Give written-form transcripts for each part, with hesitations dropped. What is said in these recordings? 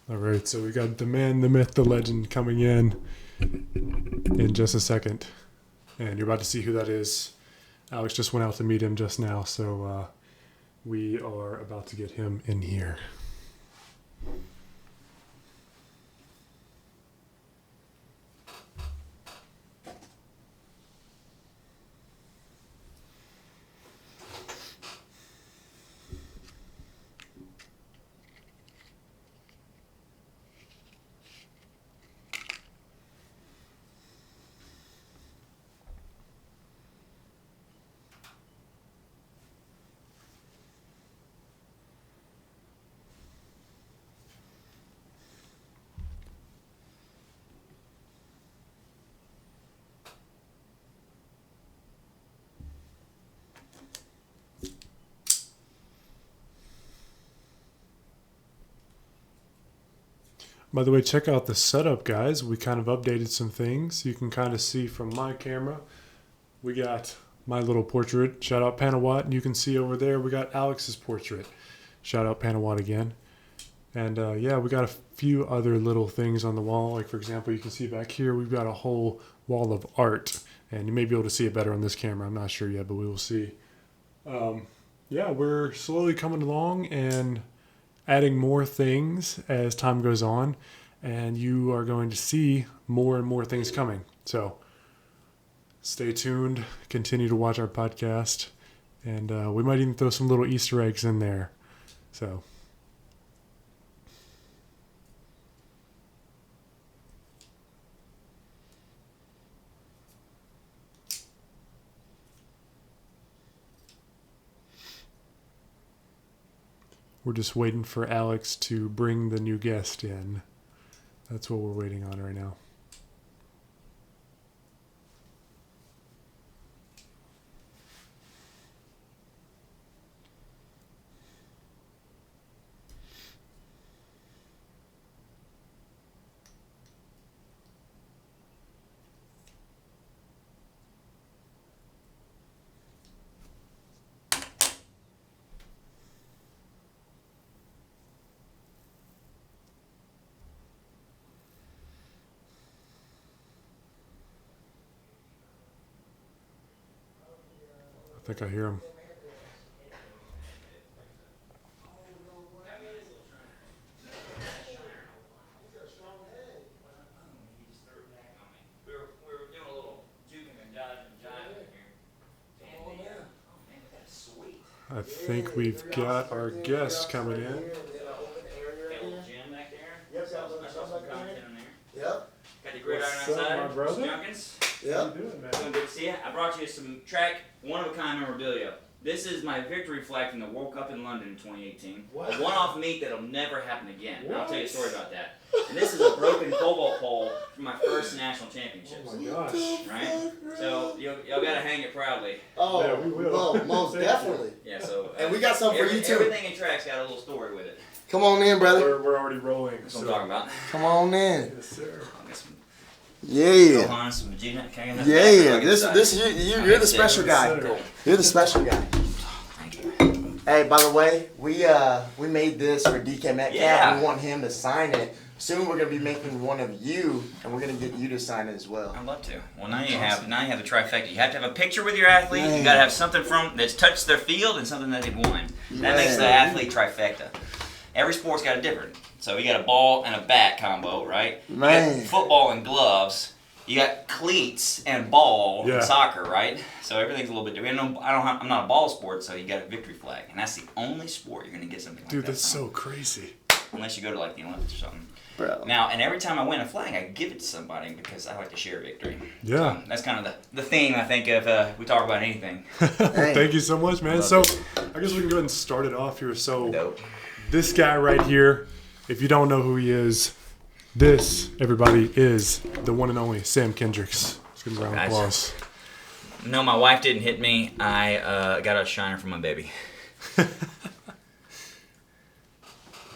All right, so we got the man, the myth, the legend coming in just a second. And you're about to see who that is. Alex just went out to meet him just now, so we are about to get him in here. By the way, check out the setup, guys. We kind of updated some things. You can kind of see from my camera. We got my little portrait. Shout out Panawat. And you can see over there, we got Alex's portrait. Shout out Panawat again. And yeah, we got a few other little things on the wall. Like, for example, you can see back here, we've got a whole wall of art. And you may be able to see it better on this camera. I'm not sure yet, but we will see. Yeah, we're slowly coming along and adding more things as time goes on, and you are going to see more and more things coming. So stay tuned, continue to watch our podcast, and we might even throw some little Easter eggs in there. So we're just waiting for Alex to bring the new guest in. That's what we're waiting on right now. I think I hear him. I think we've got our guest coming in. Yep. Got the gridiron What's up, outside. my brother? Junkins. Yep. How you doing, man? Doing good to see you. I brought you some track one-of-a-kind memorabilia. This is my victory flag from the World Cup in London in 2018. What? A one-off meet that'll never happen again. And I'll tell you a What? story about that. And this is a broken cobalt pole from my first national championships. Oh my gosh. Right? So y'all gotta hang it proudly. Oh, Yeah, we will. well, most Thank you. definitely. Yeah. So. And we got something for you too. Everything in track's got a little story with it. Come on in, brother. We're already rolling. That's what I'm talking about. Come on in. Yes, sir. I'll get some Yeah. Gohan, some Vegeta. Can I get that Yeah. back? This you're the special guy. Yes, You're the special guy. Thank you. Hey, by the way, we made this for DK Metcalf. Yeah. We want him to sign it. Soon we're gonna be making one of you, and we're gonna get you to sign it as well. I'd love to. Well, now you have the trifecta. You have to have a picture with your athlete. Man. You got to have something from that's touched their field and something that they've won. That Man. makes the athlete trifecta. Every sport's got a different. So you got a ball and a bat combo, right? You Man. got football and gloves. You got cleats and ball Yeah. in soccer, right? So everything's a little bit different. I'm not a ball sport, so you got a victory flag, and that's the only sport you're gonna get something like Dude, that that's from. so crazy. Unless you go to like the Olympics or something. Bro. Now, and every time I win a flag, I give it to somebody because I like to share victory. Yeah. So that's kind of the theme, I think, if we talk about anything. Thank you so much, man. Love So it. I guess we can go ahead and start it off here. So Dope. this guy right here, if you don't know who he is, this, everybody, is the one and only Sam Kendricks. Let's give him a round of Guys. applause. No, my wife didn't hit me. I got a shiner from my baby.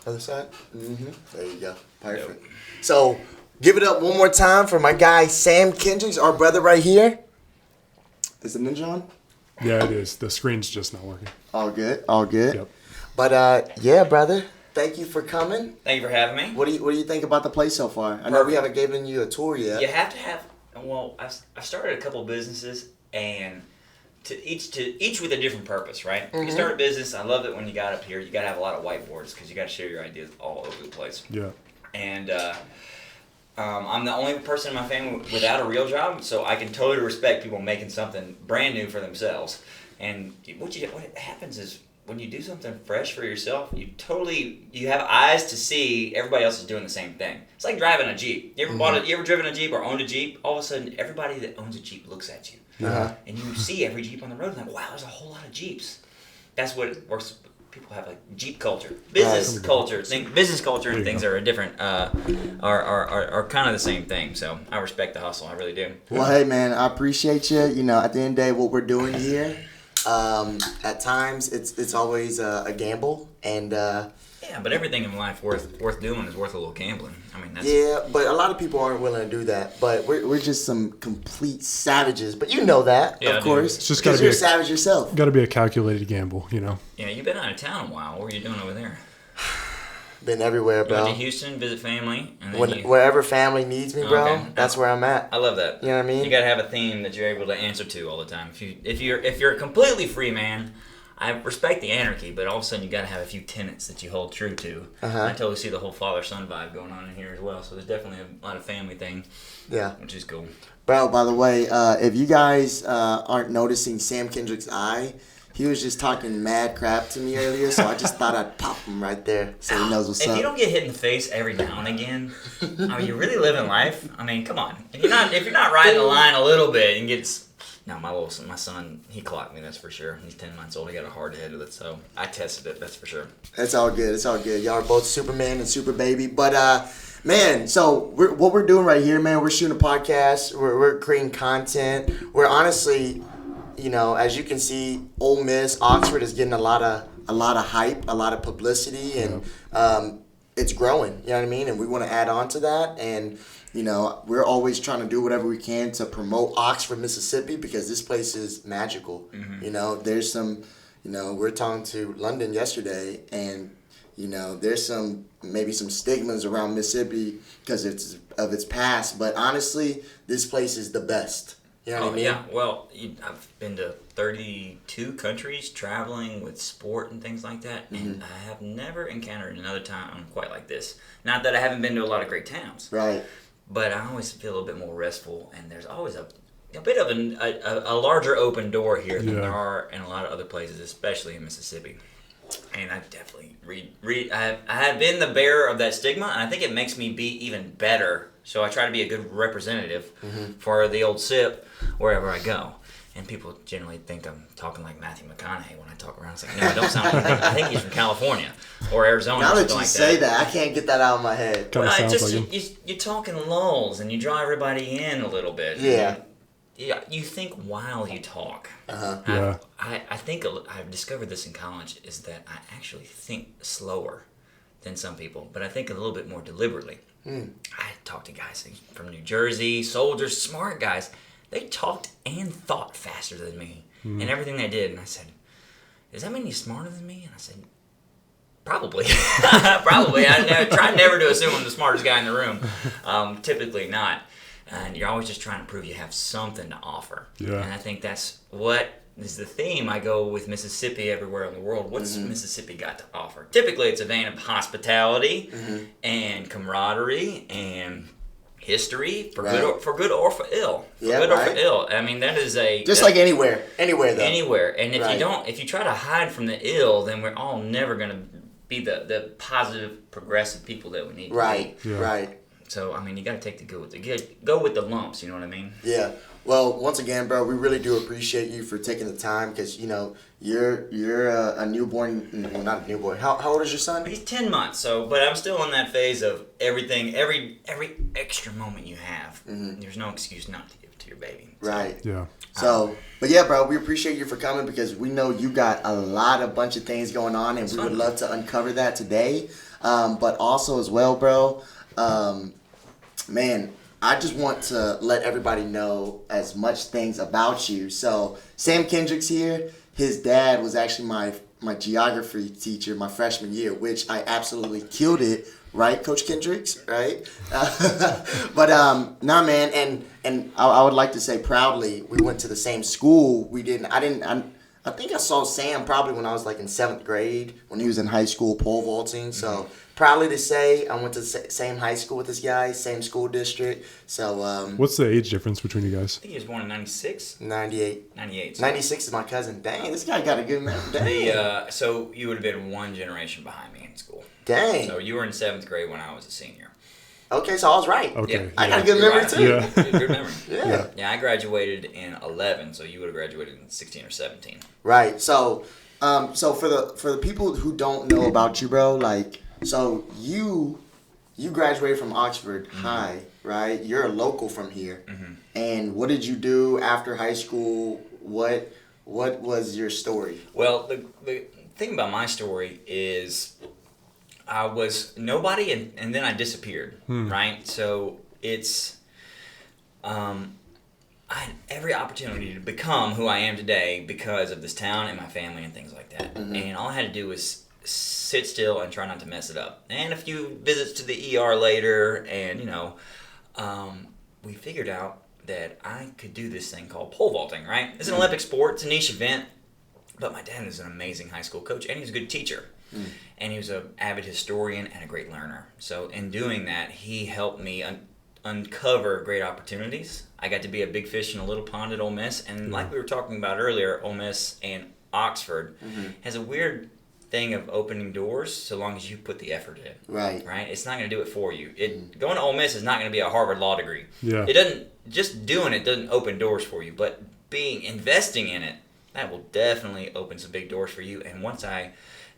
Other side? Mm-hmm. There you go. Perfect. So, give it up one more time for my guy Sam Kendricks, our brother right here. Is the ninja on? Yeah, it is. The screen's just not working. All good. All good. Yep. But, yeah, brother. thank you for coming. Thank you for having me. What do you think about the place so far? I know we haven't given you a tour yet. You have to have. Well, I started a couple businesses, and each with a different purpose, right? You start a business. I love it when you got up here. You got to have a lot of whiteboards because you got to share your ideas all over the place. Yeah. And I'm the only person in my family without a real job, so I can totally respect people making something brand new for themselves. And what happens is when you do something fresh for yourself, you have eyes to see everybody else is doing the same thing. It's like driving a Jeep. You ever driven a Jeep or owned a Jeep? All of a sudden, everybody that owns a Jeep looks at you. And you see every Jeep on the road and like, wow, there's a whole lot of Jeeps. That's what it works. People have like Jeep culture, business culture. Business culture and things are different. Are kind of the same thing. So I respect the hustle. I really do. Well, hey man, I appreciate you. You know, at the end of the day, what we're doing here, at times it's always a gamble, and yeah, but everything in life worth doing is worth a little gambling. I mean, that's... Yeah, but a lot of people aren't willing to do that. But we're just some complete savages. But you know that, of course. It's just because you're a savage yourself. Got to be a calculated gamble, you know. Yeah, you've been out of town a while. What were you doing over there? Been everywhere, bro. You went to Houston, visit family, and then wherever family needs me, bro. Okay. That's where I'm at. I love that. You know what I mean? You gotta have a theme that you're able to answer to all the time. If you're a completely free man, I respect the anarchy, but all of a sudden you gotta have a few tenets that you hold true to. I totally see the whole father-son vibe going on in here as well. So there's definitely a lot of family thing. Yeah, which is cool. Bro, by the way, if you guys aren't noticing Sam Kendricks' eye, he was just talking mad crap to me earlier, so I just thought I'd pop him right there so he knows what's up. If you don't get hit in the face every now and again, are you really living life? I mean, come on. If you're not riding the line a little bit and gets... No, my son, he clocked me, that's for sure. He's 10 months old. He got a hard head with it, so I tested it, that's for sure. It's all good. It's all good. Y'all are both Superman and Super Baby. But, man, so what we're doing right here, man, we're shooting a podcast. We're creating content. We're honestly, you know, as you can see, Ole Miss, Oxford is getting a lot of hype, a lot of publicity, and it's growing. You know what I mean? And we want to add on to that. And, you know, we're always trying to do whatever we can to promote Oxford, Mississippi, because this place is magical. You know, there's some, you know, we're talking to London yesterday, and, you know, there's maybe some stigmas around Mississippi because of its past. But honestly, this place is the best. You know what I mean? Yeah. Well, I've been to 32 countries traveling with sport and things like that, and I have never encountered another town quite like this. Not that I haven't been to a lot of great towns. Right. But I always feel a little bit more restful, and there's always a bit of a larger open door here than there are in a lot of other places, especially in Mississippi. And I definitely I have been the bearer of that stigma, and I think it makes me be even better. So I try to be a good representative for the old SIP wherever I go. And people generally think I'm talking like Matthew McConaughey when I talk around. It's like, no, I don't sound like I think he's from California or Arizona. Now or that something you like say that, I can't get that out of my head. Kind of sounds just, like him. you talk in lulls and you draw everybody in a little bit. Yeah. You think while you talk. Yeah. I think I've discovered this in college is that I actually think slower than some people, but I think a little bit more deliberately. I talked to guys from New Jersey, soldiers, smart guys. They talked and thought faster than me in everything they did. And I said, does that mean he's smarter than me? And I said, probably. Probably. I try never to assume I'm the smartest guy in the room. Typically not. And you're always just trying to prove you have something to offer. Yeah. And I think that's what is the theme. I go with Mississippi everywhere in the world. What's Mississippi got to offer? Typically, it's a vein of hospitality and camaraderie and history for good or for ill. For good or for ill. I mean, that is just like anywhere though. Anywhere. And if you try to hide from the ill, then we're all never going to be the positive, progressive people that we need to be. Right. So, I mean, you got to take the good with the good. Go with the lumps, you know what I mean? Yeah. Well, once again, bro, we really do appreciate you for taking the time because, you know, you're a newborn, well, not a newborn. How old is your son? He's 10 months, but I'm still in that phase of everything, every extra moment you have. There's no excuse not to give it to your baby. So, right. Yeah. So, but yeah, bro, we appreciate you for coming because we know you got a bunch of things going on and we would love to uncover that today. But also as well, bro, man, I just want to let everybody know as much things about you. So Sam Kendricks here, his dad was actually my geography teacher my freshman year, which I absolutely killed it. Right, Coach Kendricks, right? But nah, man, and I would like to say proudly, we went to the same school. I think I saw Sam probably when I was like in 7th grade when he was in high school pole vaulting. So proudly to say I went to the same high school with this guy, same school district. So What's the age difference between you guys? I think he was born in 96. 98. 98. 96 is my cousin. Dang, this guy got a good man. Dang. So you would have been one generation behind me in school. Dang. So you were in 7th grade when I was a senior. Okay, so I was right. Okay. Yeah. I got a good You're memory right. too. Yeah. Good memory. Yeah. Yeah, I graduated in 11, so you would have graduated in 16 or 17. Right. So, so for the people who don't know about you, bro, like, so you graduated from Oxford High, right? You're a local from here. And what did you do after high school? What was your story? Well, the thing about my story is I was nobody and then I disappeared, right? So it's I had every opportunity to become who I am today because of this town and my family and things like that. And all I had to do was sit still and try not to mess it up. And a few visits to the ER later, and we figured out that I could do this thing called pole vaulting, right? It's an Olympic sport, it's a niche event, but my dad is an amazing high school coach and he was a good teacher. And he was an avid historian and a great learner. So in doing that, he helped me uncover great opportunities. I got to be a big fish in a little pond at Ole Miss, and like we were talking about earlier, Ole Miss and Oxford has a weird thing of opening doors so long as you put the effort in. Right. Right? It's not going to do it for you. Going to Ole Miss is not going to be a Harvard law degree. Yeah. It doesn't, just doing it doesn't open doors for you, but investing in it, that will definitely open some big doors for you. And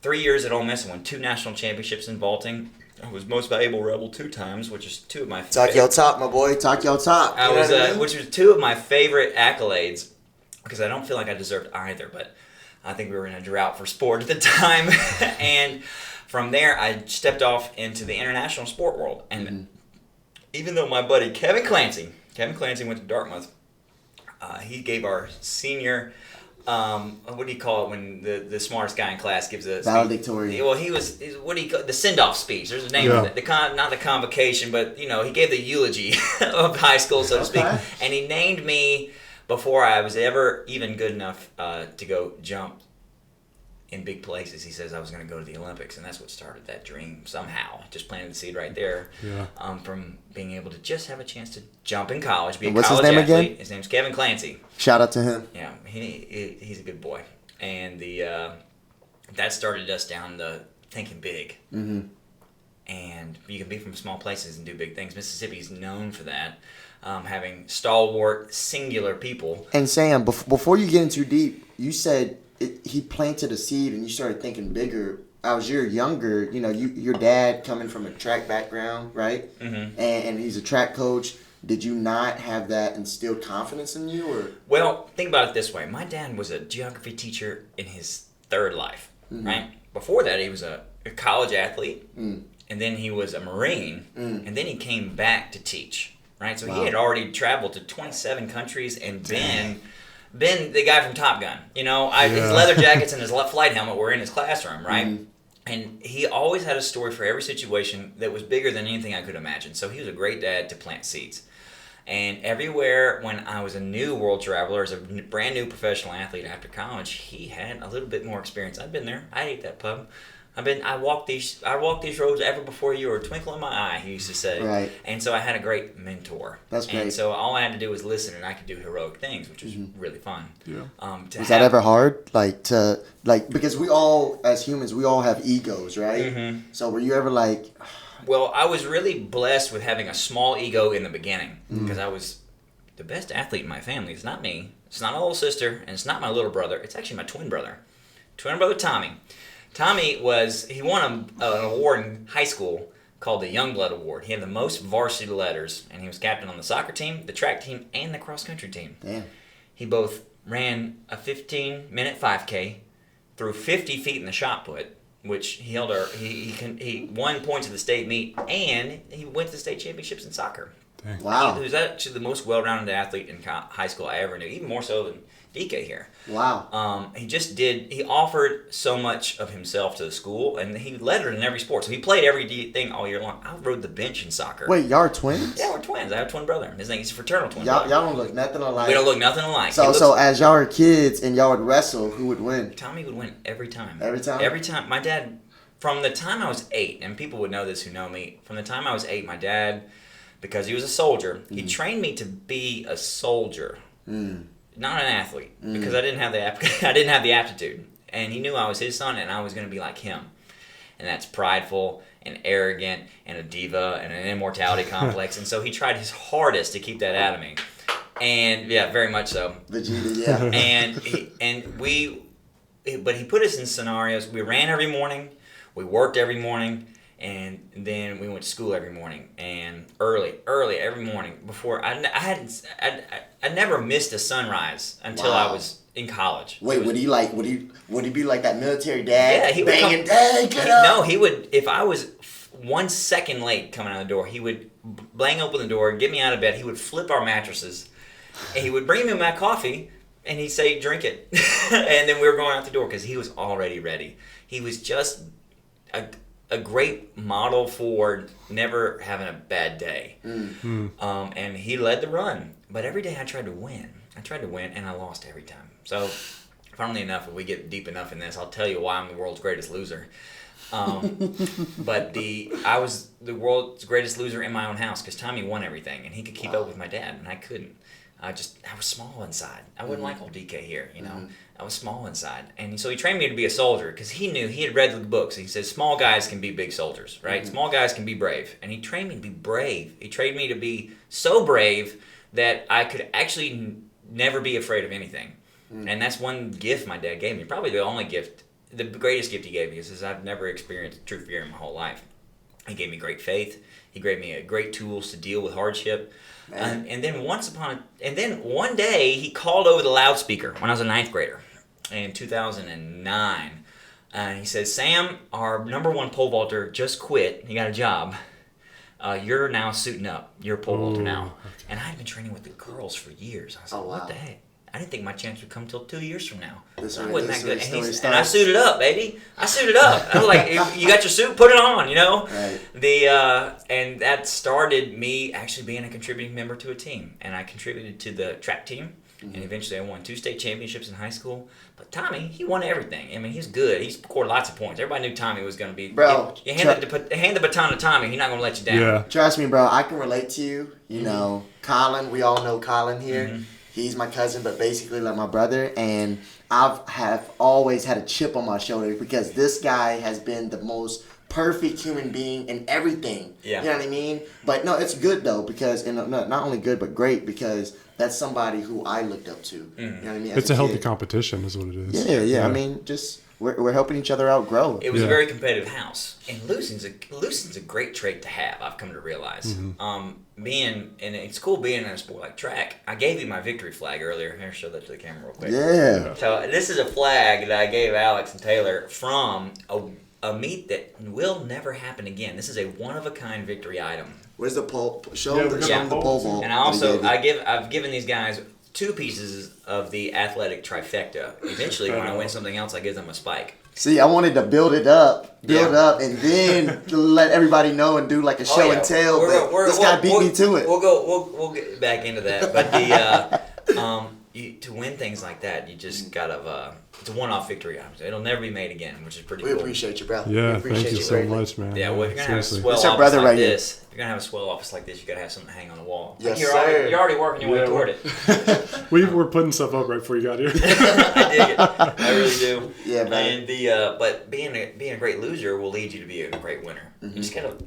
3 years at Ole Miss, I won 2 national championships in vaulting. I was most valuable rebel 2 times, which is 2 of my Talk your talk, my boy. Talk your talk. I You know was, what I mean? which was 2 of my favorite accolades, because I don't feel like I deserved either, but I think we were in a drought for sport at the time. And from there, I stepped off into the international sport world. And even though my buddy Kevin Clancy went to Dartmouth, he gave our senior, what do you call it when the smartest guy in class gives a Valedictorian. Well, what do you call the send-off speech? There's a name of it. Not the convocation, but he gave the eulogy of high school, so to speak. And he named me before I was ever even good enough to go jump in big places. He says I was going to go to the Olympics, and that's what started that dream somehow. Just planted the seed right there. Yeah. From being able to just have a chance to jump in college, be a What's his college name athlete. again? His name's Kevin Clancy. Shout out to him. Yeah, he's a good boy, and that started us down the thinking big. And you can be from small places and do big things. Mississippi's known for that, having stalwart, singular people. And Sam, before you get in too deep, you said he planted a seed and you started thinking bigger. As you're younger, your dad coming from a track background, right? And he's a track coach. Did you not have that instilled confidence in you, or? Well, think about it this way. My dad was a geography teacher in his 3rd life, right? Before that, he was a college athlete, and then he was a Marine, and then he came back to teach, right? So he had already traveled to 27 countries and been the guy from Top Gun. His leather jackets and his flight helmet were in his classroom, right? And he always had a story for every situation that was bigger than anything I could imagine. So he was a great dad to plant seeds. And everywhere when I was a new world traveler, as a brand new professional athlete after college, he had a little bit more experience. I've been there. I ate that pub. I walked these roads ever before you were a twinkle in my eye, he used to say. Right. And so I had a great mentor. That's great. And so all I had to do was listen, and I could do heroic things, which was really fun. Yeah. Was that ever hard? Because we all, as humans, we all have egos, right? So were you ever like... Well, I was really blessed with having a small ego in the beginning, because I was the best athlete in my family. It's not me. It's not my little sister, and it's not my little brother. It's actually my twin brother. Tommy. Tommy won an award in high school called the Youngblood Award. He had the most varsity letters, and he was captain on the soccer team, the track team, and the cross-country team. Damn. He both ran a 15-minute 5K, threw 50 feet in the shot put, which he won points at the state meet, and he went to the state championships in soccer. Dang. Wow. He was actually the most well-rounded athlete in high school I ever knew, even more so than DK here. Wow. He offered so much of himself to the school, and he led it in every sport. So he played thing all year long. I rode the bench in soccer. Wait, y'all are twins? Yeah, we're twins. I have a twin brother. He's a fraternal twin Y'all brother. don't look nothing alike. We don't look nothing alike. So as y'all were kids and y'all would wrestle, who would win? Tommy would win every time. Every time? Every time. My dad, from the time I was 8, and people would know this who know me, from the time I was 8, my dad, because he was a soldier, he trained me to be a soldier, not an athlete, because I didn't have the aptitude. And he knew I was his son, and I was going to be like him. And that's prideful and arrogant and a diva and an immortality complex. And so he tried his hardest to keep that out of me. And yeah, very much so. Vegeta, yeah. But he put us in scenarios. We ran every morning, we worked every morning, and then we went to school every morning, and early every morning. Before I never missed a sunrise until I was in college. Wait, would he be like that military dad? Yeah, he would banging, "Dad, get up!" No, he would. If I was 1 second late coming out the door, he would bang open the door, get me out of bed. He would flip our mattresses, and he would bring me my coffee, and he'd say, "Drink it," and then we were going out the door because he was already ready. He was just a great model for never having a bad day. And he led the run. But every day I tried to win. And I lost every time. So, funnily enough, if we get deep enough in this, I'll tell you why I'm the world's greatest loser. But I was the world's greatest loser in my own house because Tommy won everything, and he could keep up with my dad, and I couldn't. I was small inside. I wasn't like old DK here, you know. I was small inside. And so he trained me to be a soldier because he knew, he had read the books. He says small guys can be big soldiers, right? Small guys can be brave. And he trained me to be brave. He trained me to be so brave that I could actually never be afraid of anything. And that's one gift my dad gave me. Probably the only gift, the greatest gift he gave me is I've never experienced true fear in my whole life. He gave me great faith. He gave me great tools to deal with hardship. And then one day he called over the loudspeaker when I was a 9th grader in 2009. And he said, "Sam, our number 1 pole vaulter just quit. He got a job. You're now suiting up. You're a pole vaulter now." Okay. And I had been training with the girls for years. I was like, what the heck? I didn't think my chance would come till 2 years from now. I wasn't that good. And I suited up, baby. I suited up. I was like, "You got your suit? Put it on," you know? Right. And that started me actually being a contributing member to a team. And I contributed to the track team. And eventually I won 2 state championships in high school. But Tommy, he won everything. I mean, he's good. He scored lots of points. Everybody knew Tommy was going to be... Bro. You hand the baton to Tommy, he's not going to let you down. Yeah. Trust me, bro. I can relate to you. You know, Colin, we all know Colin here. He's my cousin, but basically like my brother. And have always had a chip on my shoulder because this guy has been the most perfect human being in everything. Yeah. You know what I mean? But no, it's good though because, and not only good, but great because that's somebody who I looked up to. You know what I mean? It's a healthy competition is what it is. Yeah. I mean, just... We're helping each other out grow. It was a very competitive house, and losing's a great trait to have. I've come to realize. It's cool being in a sport like track. I gave you my victory flag earlier. Here, show that to the camera real quick. Yeah. So this is a flag that I gave Alex and Taylor from a meet that will never happen again. This is a one-of-a-kind victory item. Where's the pole? Show them the pole vault. And I've given these guys 2 pieces of the athletic trifecta. Eventually, when I win something else, I give them a spike. See, I wanted to build it up, and then let everybody know and do like a show and tell. This guy beat me to it. We'll get back into that. But to win things like that, you just gotta. It's a one-off victory. It'll never be made again, which is pretty cool. We appreciate you, brother. Yeah, thank you so much, man. Yeah, well, if you're gonna have a swell office like this, if you're gonna have a swell office like this, you gotta have something to hang on the wall. Yes, you're already working your way toward it. We were putting stuff up right before you got here. I dig it. I really do. Yeah, man. And but being a great loser will lead you to be a great winner. You just gotta,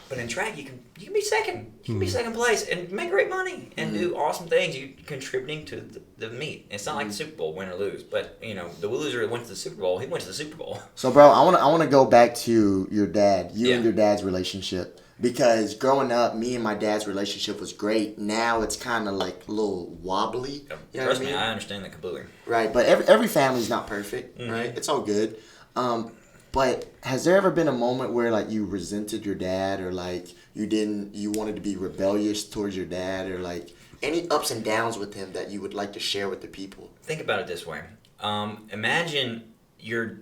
But in track, you can be second. You can be second place and make great money and do awesome things. You contributing to the meet. It's not like the Super Bowl, win or lose, but the loser that went to the Super Bowl, he went to the Super Bowl. So, bro, I want to go back to your dad, and your dad's relationship, because growing up, me and my dad's relationship was great. Now it's kind of like a little wobbly. Trust me, I understand that completely. Right, but every family's not perfect, right? It's all good. But has there ever been a moment where like you resented your dad, or like you wanted to be rebellious towards your dad, or like any ups and downs with him that you would like to share with the people? Think about it this way. Imagine your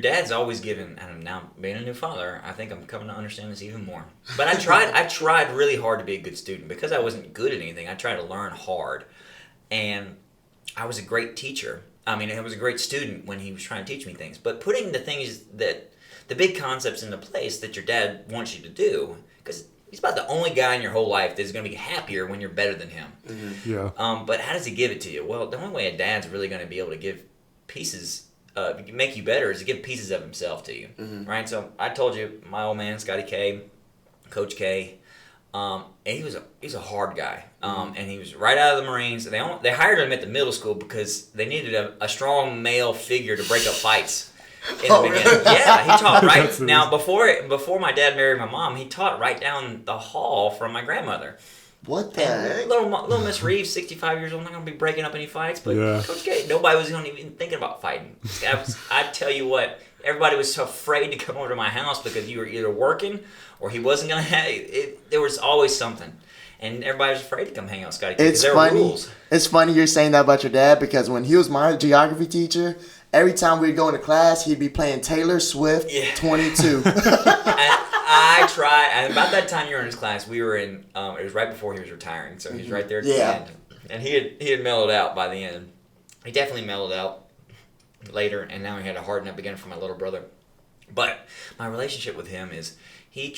dad's always given, and now being a new father, I think I'm coming to understand this even more. But I tried really hard to be a good student. Because I wasn't good at anything, I tried to learn hard. And I was a great teacher. I mean, I was a great student when he was trying to teach me things. But putting the big concepts into place that your dad wants you to do, because he's about the only guy in your whole life that's going to be happier when you're better than him. Mm-hmm. Yeah. But how does he give it to you? Well, the only way a dad's really going to be able to give pieces, make you better, is to give pieces of himself to you, right? So I told you, my old man, Scotty K, Coach K, and he's a hard guy, and he was right out of the Marines. They hired him at the middle school because they needed a strong male figure to break up fights. In the beginning. Really? Yeah, he taught right now before my dad married my mom. He taught right down the hall from my grandmother. What the heck? Little Miss Reeves, 65 years old, not gonna be breaking up any fights. But Coach K, nobody was even thinking about fighting. I tell you what, everybody was so afraid to come over to my house because you were either working or he wasn't gonna have it. There was always something. And everybody was afraid to come hang out with Scotty K because there were rules. It's funny you're saying that about your dad, because when he was my geography teacher, every time we'd go into class, he'd be playing Taylor Swift 22. I tried, and about that time you were in his class, we were in, it was right before he was retiring, so he was right there at the end. And he had mellowed out by the end. He definitely mellowed out later, and now he had to harden up again for my little brother. But my relationship with him is, he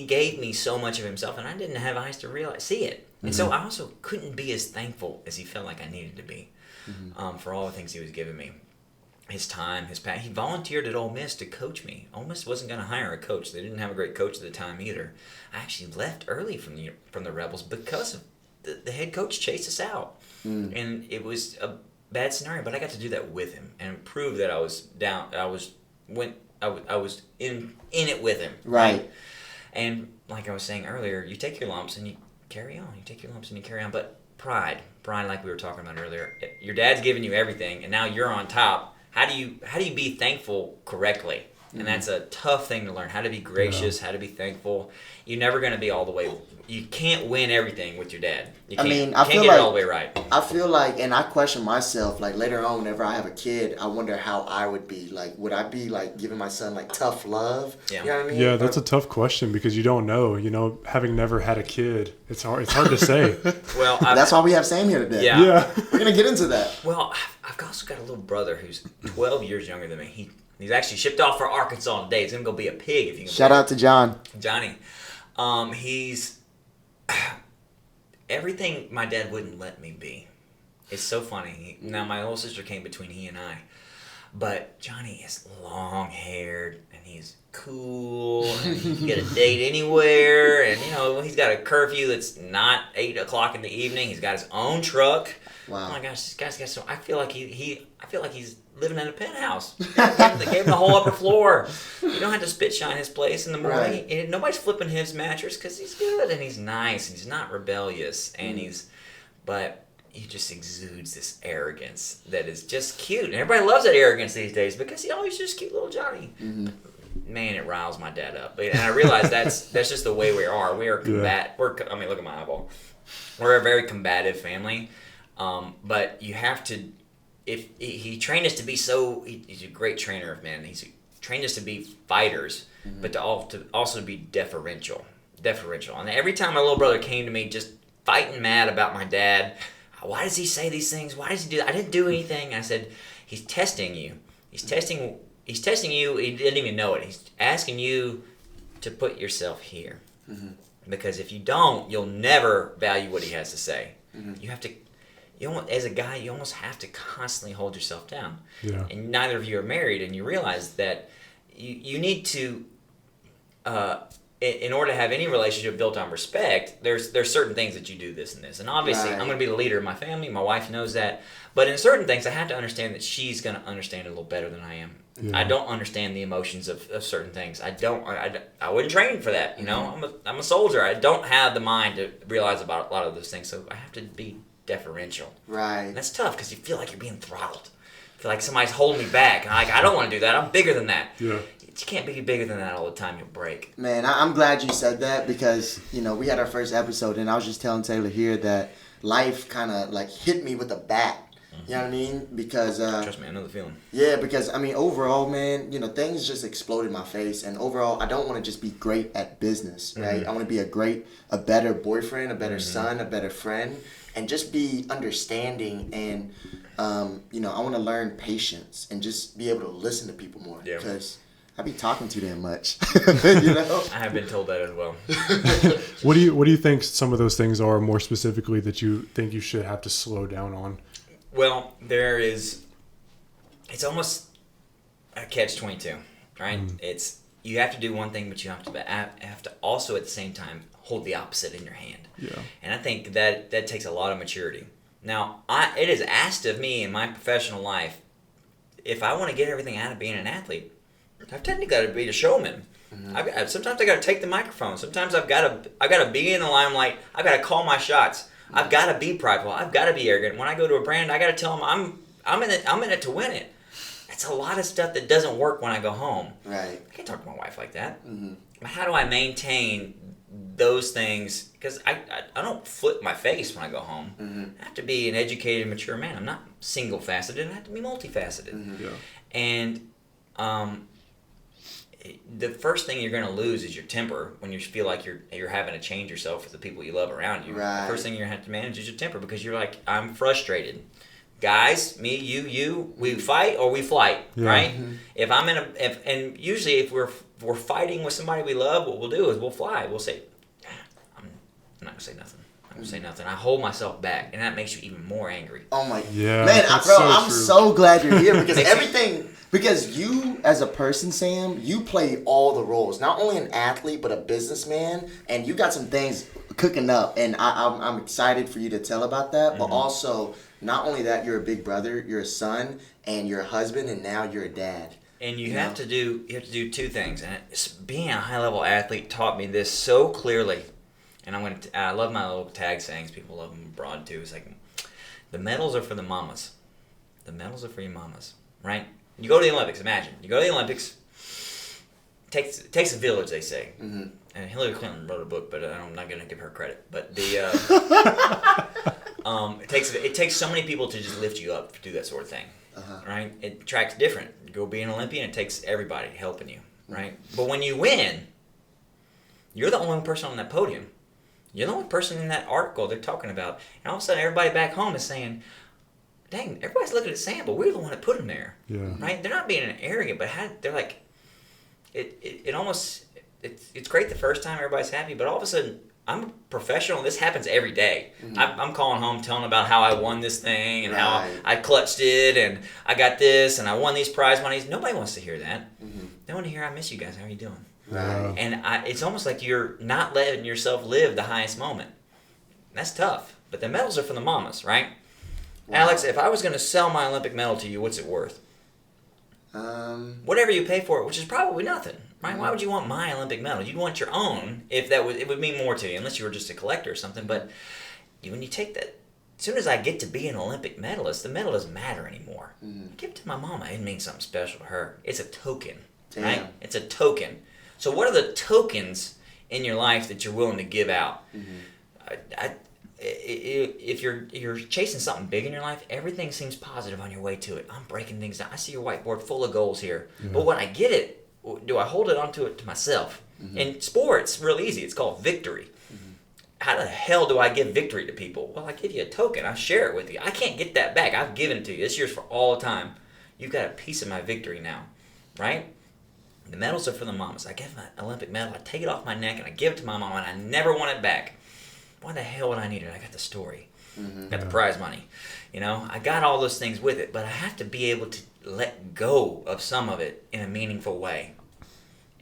gave me so much of himself, and I didn't have eyes to see it. And so I also couldn't be as thankful as he felt like I needed to be for all the things he was giving me. His time, his passion. He volunteered at Ole Miss to coach me. Ole Miss wasn't going to hire a coach. They didn't have a great coach at the time either. I actually left early from the Rebels because of the head coach chased us out. And it was a bad scenario, but I got to do that with him and prove that I was down. I was in it with him. Right. And like I was saying earlier, you take your lumps and you carry on. You take your lumps and you carry on. But pride, like we were talking about earlier, your dad's giving you everything, and now you're on top. How do you be thankful correctly? And that's a tough thing to learn. How to be gracious, how to be thankful. You're never going to be all the way. You can't win everything with your dad. You can't get it all the way right. I feel like, and I question myself, like later on, whenever I have a kid, I wonder how I would be. Like, would I be like giving my son like tough love? Yeah. You know what I mean? Yeah, that's a tough question because you don't know. You know, having never had a kid, it's hard to say. Well, that's why we have Sam here today. Yeah. We're gonna get into that. Well, I've also got a little brother who's 12 years younger than me. He's actually shipped off for Arkansas today. He's gonna go be a pig if you can. Shout out to John. Johnny. He's everything my dad wouldn't let me be. It's so funny. Now my little sister came between he and I, but Johnny is long haired and he's cool and he can get a date anywhere, and he's got a curfew that's not 8 o'clock in the evening. He's got his own truck. Wow. Oh my gosh, this guy's got so. I feel like he's living in a penthouse. They gave him the whole upper floor. You don't have to spit shine his place in the morning. Right. And nobody's flipping his mattress because he's good and he's nice and he's not rebellious and but he just exudes this arrogance that is just cute. And everybody loves that arrogance these days because he always just cute little Johnny. Man, it riles my dad up. And I realize that's just the way we are. We are look at my eyeball. We're a very combative family. But you have to. If he trained us to be he's a great trainer of men. He's trained us to be fighters, but to also be deferential. And every time my little brother came to me just fighting mad about my dad, why does he say these things? Why does he do that? I didn't do anything. I said, he's testing you. He's testing you. He didn't even know it. He's asking you to put yourself here, because if you don't, you'll never value what he has to say. You have to. As a guy, you almost have to constantly hold yourself down. Yeah. And neither of you are married, and you realize that you need to, in order to have any relationship built on respect, there's certain things that you do this and this. And obviously, I'm going to be the leader of my family. My wife knows that. But in certain things, I have to understand that she's going to understand it a little better than I am. Yeah. I don't understand the emotions of certain things. I wouldn't train for that. I'm a soldier. I don't have the mind to realize about a lot of those things. So I have to be deferential. Right. And that's tough because you feel like you're being throttled. You feel like somebody's holding me back. And I don't want to do that. I'm bigger than that. Yeah. You can't be bigger than that all the time. You'll break. Man, I'm glad you said that because, we had our first episode and I was just telling Taylor here that life kind of like hit me with a bat. You know what I mean? Because Trust me, I know the feeling. yeah, because I mean, overall, man, you know, things just exploded in my face, and overall, I don't want to just be great at business, right? I want to be a better boyfriend, a better son, a better friend, and just be understanding, and you know, I want to learn patience and just be able to listen to people more, Yeah. because I be talking too damn much, you know. I have been told that as well. What do you think some of those things are more specifically that you think you should have to slow down on? Well, it's almost a catch-22, right? It's you have to do one thing, but you have to also at the same time hold the opposite in your hand. Yeah. And I think that takes a lot of maturity. Now, it is asked of me in my professional life, if I want to get everything out of being an athlete, I've technically got to be a showman. Sometimes I got to take the microphone. Sometimes I've got to be in the limelight. I've got to call my shots. I've got to be prideful. I've got to be arrogant. When I go to a brand, I got to tell them I'm in it to win it. That's a lot of stuff that doesn't work when I go home. Right. I can't talk to my wife like that. But how do I maintain those things? Because I don't flip my face when I go home. I have to be an educated, mature man. I'm not single-faceted. I have to be multifaceted. Yeah. And the first thing you're going to lose is your temper when you feel like you're having to change yourself for the people you love around you. Right. The first thing you're going to have to manage is your temper, because you're like, I'm frustrated. Guys, me, you, we fight or we flight, right? If I'm and usually if we're fighting with somebody we love, what we'll do is we'll fly. We'll say, I'm not gonna say nothing. I'm gonna say nothing. I hold myself back, and that makes you even more angry. Oh my, Yeah, man, that's bro, so I'm true. so glad you're here because everything. Because you, as a person, Sam, you play all the roles. Not only an athlete, but a businessman, and you got some things cooking up, and I'm excited for you to tell about that. But also, not only that, you're a big brother, you're a son, and you're a husband, and now you're a dad. And you have to do two things. And being a high level athlete taught me this so clearly. And I love my little tag sayings. People love them abroad too. It's like, the medals are for the mamas. The medals are for your mamas, right? You go to the Olympics. Imagine you go to the Olympics. It takes a village, they say. And Hillary Clinton wrote a book, but I'm not going to give her credit. But it takes so many people to just lift you up to do that sort of thing, right? It tracks different. You go be an Olympian, it takes everybody helping you, right? But when you win, you're the only person on that podium. You're the only person in that article they're talking about. And all of a sudden, everybody back home is saying, dang, everybody's looking at Sam, but we're the one that put him there, right? They're not being arrogant, but they're like, it almost, it's great the first time everybody's happy, but all of a sudden, I'm a professional. This happens every day. I'm calling home telling about how I won this thing and how I clutched it and I got this and I won these prize monies. Nobody wants to hear that. They want to hear, I miss you guys. How are you doing? Right. And it's almost like you're not letting yourself live the highest moment. That's tough. But the medals are for the mamas, right? Wow. Alex, if I was going to sell my Olympic medal to you, what's it worth? Whatever you pay for it, which is probably nothing, right? Why would you want my Olympic medal? You'd want your own if it would mean more to you, unless you were just a collector or something. But when you take that, as soon as I get to be an Olympic medalist, the medal doesn't matter anymore. I give it to my mama. It means something special to her. It's a token, right? It's a token. So what are the tokens in your life that you're willing to give out? If you're chasing something big in your life, everything seems positive on your way to it. I'm breaking things down. I see your whiteboard full of goals here. But when I get it, do I hold it onto it to myself? In sports, real easy. It's called victory. How the hell do I give victory to people? Well, I give you a token. I share it with you. I can't get that back. I've given it to you. It's yours for all the time. You've got a piece of my victory now, right? The medals are for the mamas. I get my Olympic medal. I take it off my neck and I give it to my mama, and I never want it back. Why the hell would I need it? I got the story. Got the prize money. I got all those things with it, but I have to be able to let go of some of it in a meaningful way.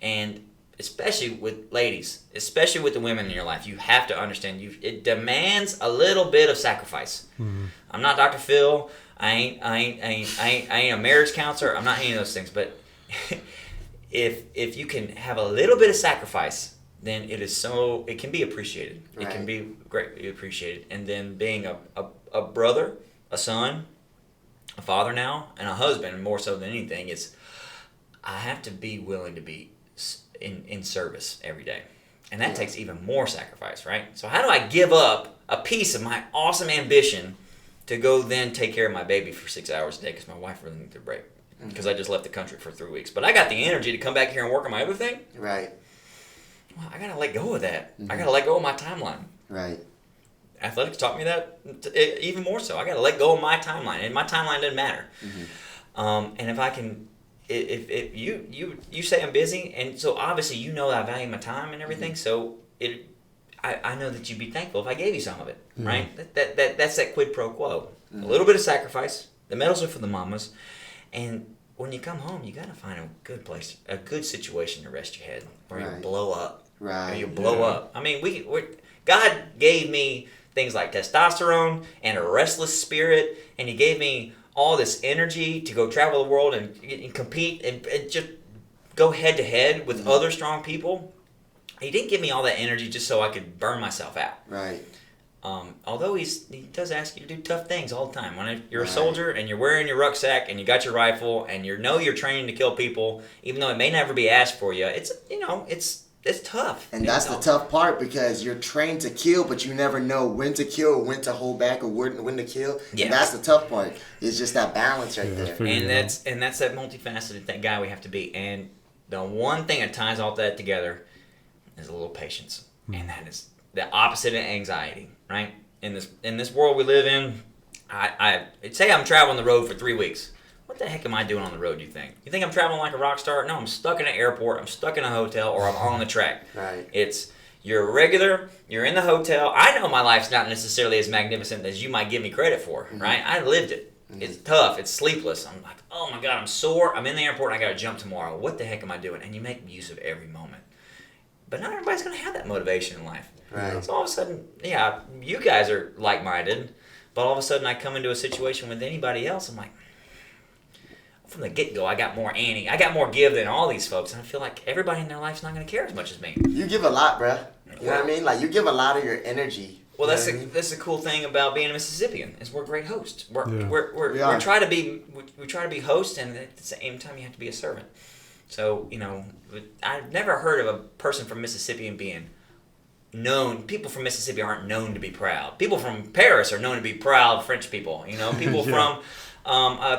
And especially with ladies, especially with the women in your life, you have to understand it demands a little bit of sacrifice. I'm not Dr. Phil. I ain't a marriage counselor. I'm not any of those things. But if you can have a little bit of sacrifice, then it can be appreciated. Right. It can be greatly appreciated. And then being a brother, a son, a father now, and a husband, more so than anything, I have to be willing to be in service every day. And that takes even more sacrifice, right? So how do I give up a piece of my awesome ambition to go then take care of my baby for 6 hours a day because my wife really needs a break because I just left the country for 3 weeks. But I got the energy to come back here and work on my other thing. Right. Well, I got to let go of that. I got to let go of my timeline. Right. Athletics taught me that even more so. I got to let go of my timeline, and my timeline doesn't matter. And if I can, if you say I'm busy, and so obviously you know I value my time and everything. So I know that you'd be thankful if I gave you some of it, right? That's that quid pro quo. A little bit of sacrifice. The medals are for the mamas, and when you come home, you got to find a good place, a good situation to rest your head, or you blow up. Right. Or you blow up. I mean, God gave me things like testosterone and a restless spirit, and He gave me all this energy to go travel the world and compete and just go head to head with other strong people. He didn't give me all that energy just so I could burn myself out. Right. Although He does ask you to do tough things all the time. When you're a soldier and you're wearing your rucksack and you got your rifle and you know you're training to kill people, even though it may never be asked for you, it's tough. And that's the tough part because you're trained to kill, but you never know when to kill or when to hold back or when to kill. Yeah. And that's the tough part. It's just that balance right there. And that's that multifaceted guy we have to be. And the one thing that ties all that together is a little patience. And that is the opposite of anxiety, right? In this world we live in, I say I'm traveling the road for 3 weeks. What the heck am I doing on the road, you think? You think I'm traveling like a rock star? No, I'm stuck in an airport, I'm stuck in a hotel, or I'm on the track. Right. You're regular, you're in the hotel. I know my life's not necessarily as magnificent as you might give me credit for, right? I lived it. It's tough, it's sleepless. I'm like, oh my God, I'm sore, I'm in the airport, and I gotta jump tomorrow. What the heck am I doing? And you make use of every moment. But not everybody's gonna have that motivation in life. Right. So all of a sudden, yeah, you guys are like-minded, but all of a sudden I come into a situation with anybody else, I'm like, from the get-go, I got more give than all these folks, and I feel like everybody in their life's not going to care as much as me. You give a lot, bruh. You know what I mean? Like, you give a lot of your energy. Well, that's the cool thing about being a Mississippian is we're great hosts. We try to be hosts, and at the same time, you have to be a servant. So I've never heard of a person from Mississippi being known. People from Mississippi aren't known to be proud. People from Paris are known to be proud French people. People from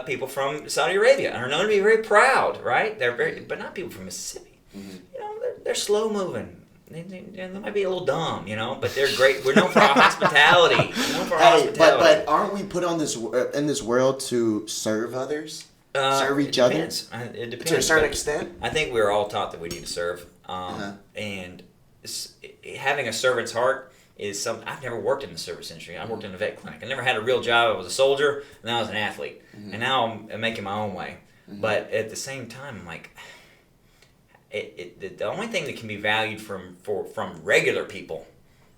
people from Saudi Arabia are known to be very proud, right? But not people from Mississippi. They're slow moving. They might be a little dumb, but they're great. We're known for our hospitality. But aren't we put on this in this world to serve others, serve each other? It depends. To a certain extent. I think we were all taught that we need to serve, and having a servant's heart is something. I've never worked in the service industry. I worked in a vet clinic. I never had a real job. I was a soldier, and then I was an athlete. And now I'm making my own way. But at the same time, I'm like, the only thing that can be valued from regular people,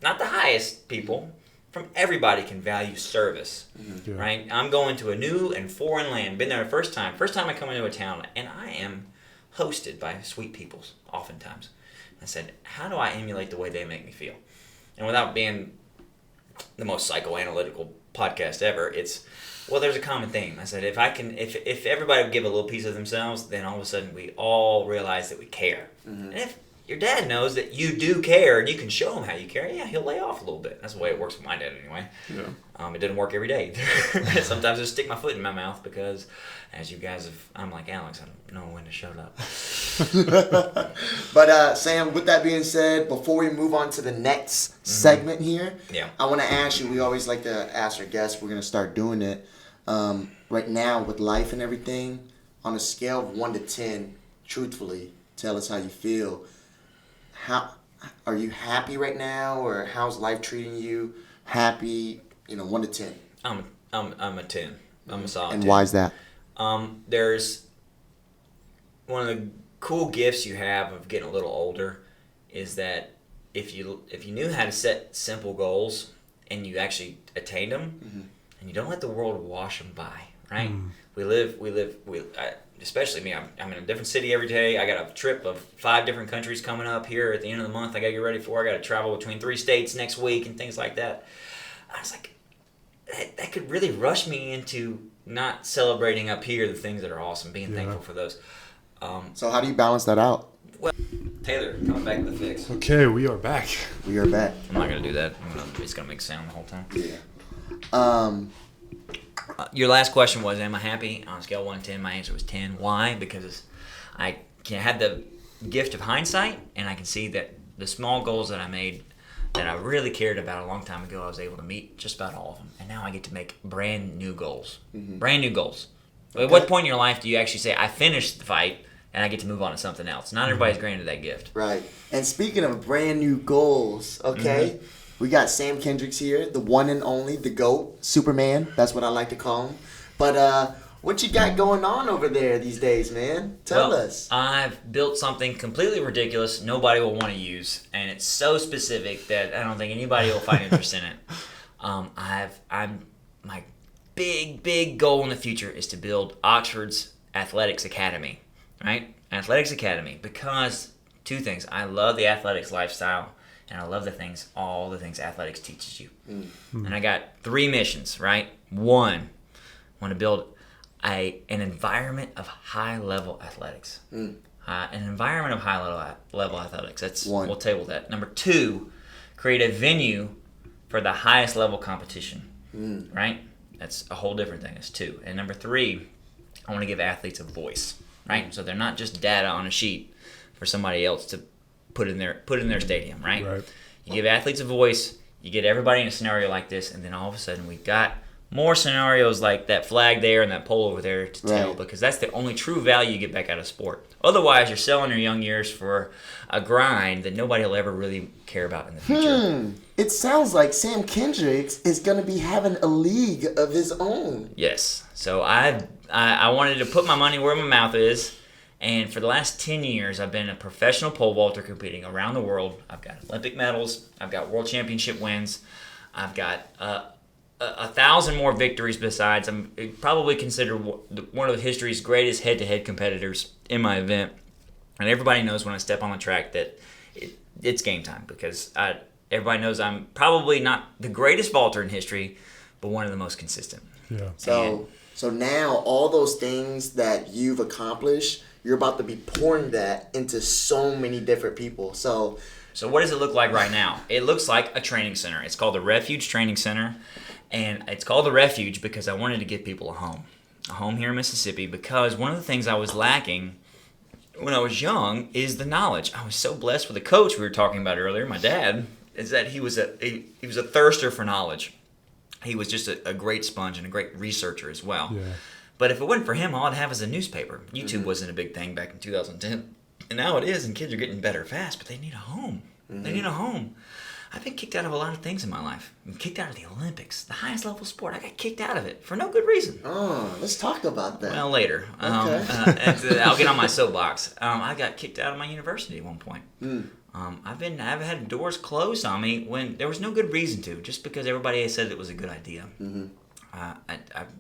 not the highest people, from everybody can value service, right? I'm going to a new and foreign land. Been there the first time. First time I come into a town, and I am hosted by sweet people, oftentimes. I said, how do I emulate the way they make me feel? And without being the most psychoanalytical podcast ever, there's a common theme. I said, if everybody would give a little piece of themselves, then all of a sudden we all realize that we care. And if your dad knows that you do care and you can show him how you care, yeah, he'll lay off a little bit. That's the way it works with my dad anyway. Yeah. It didn't work every day either. Sometimes I just stick my foot in my mouth because, as you guys I'm like Alex, I don't know when to shut up. But Sam, with that being said, before we move on to the next segment here, I want to ask you, we always like to ask our guests, we're going to start doing it. Right now with life and everything, on a scale of 1 to 10, truthfully, tell us how you feel. How are you happy right now, or how's life treating you? Happy, 1 to 10. I'm a 10. I'm a solid 10. And why is that? There's one of the cool gifts you have of getting a little older is that if you knew how to set simple goals and you actually attained them, and you don't let the world wash them by, right? We live. Especially me. I'm in a different city every day. I got a trip of 5 different countries coming up here at the end of the month. I got to get ready for. I got to travel between 3 states next week and things like that. I was like, that could really rush me into not celebrating up here the things that are awesome, being thankful for those. So how do you balance that out? Well, Taylor, coming back to the fix. Okay, we are back. We are back. I'm not gonna do that. It's gonna make sound the whole time. Yeah. Your last question was, am I happy? On a scale of 1 to 10, my answer was 10. Why? Because I had the gift of hindsight, and I can see that the small goals that I made that I really cared about a long time ago, I was able to meet just about all of them. And now I get to make brand new goals. Brand new goals. Okay. At what point in your life do you actually say, I finished the fight, and I get to move on to something else? Not everybody's granted that gift. Right. And speaking of brand new goals, okay, we got Sam Kendricks here, the one and only, the GOAT, Superman. That's what I like to call him. But what you got going on over there these days, man? Tell us. I've built something completely ridiculous nobody will want to use, and it's so specific that I don't think anybody will find interest in it. My big goal in the future is to build Oxford's Athletics Academy, right? Athletics Academy, because two things. I love the athletics lifestyle, and I love all the things athletics teaches you. And I got 3 missions, right? 1, I want to build an environment of high-level athletics. An environment of high-level athletics. That's 1. We'll table that. Number 2, create a venue for the highest level competition. Right? That's a whole different thing. That's 2. And number 3, I want to give athletes a voice. Right? So they're not just data on a sheet for somebody else to put in their stadium. Right? You give athletes a voice. You get everybody in a scenario like this, and then all of a sudden we've got more scenarios like that flag there and that pole over there to tell, because that's the only true value you get back out of sport. Otherwise, you're selling your young years for a grind that nobody will ever really care about in the future. It sounds like Sam Kendricks is going to be having a league of his own. Yes. So I wanted to put my money where my mouth is, and for the last 10 years, I've been a professional pole vaulter competing around the world. I've got Olympic medals. I've got world championship wins. I've got 1,000 more victories besides. I'm probably considered one of history's greatest head-to-head competitors in my event. And everybody knows when I step on the track that it's game time, because everybody knows I'm probably not the greatest vaulter in history, but one of the most consistent. Yeah. So now all those things that you've accomplished, you're about to be pouring that into so many different people. So what does it look like right now? It looks like a training center. It's called the Refuge Training Center. And it's called the Refuge because I wanted to give people a home here in Mississippi, because one of the things I was lacking when I was young is the knowledge. I was so blessed with a coach we were talking about earlier, my dad, is that he was a thirster for knowledge. He was just a great sponge and a great researcher as well. Yeah. But if it wasn't for him, all I'd have is a newspaper. YouTube wasn't a big thing back in 2010. And now it is, and kids are getting better fast, but they need a home. They need a home. I've been kicked out of a lot of things in my life. I've been kicked out of the Olympics, the highest level sport. I got kicked out of it for no good reason. Oh, let's talk about that. Well, later. Okay. I'll get on my soapbox. I got kicked out of my university at one point. I've had doors closed on me when there was no good reason to, just because everybody said it was a good idea. I've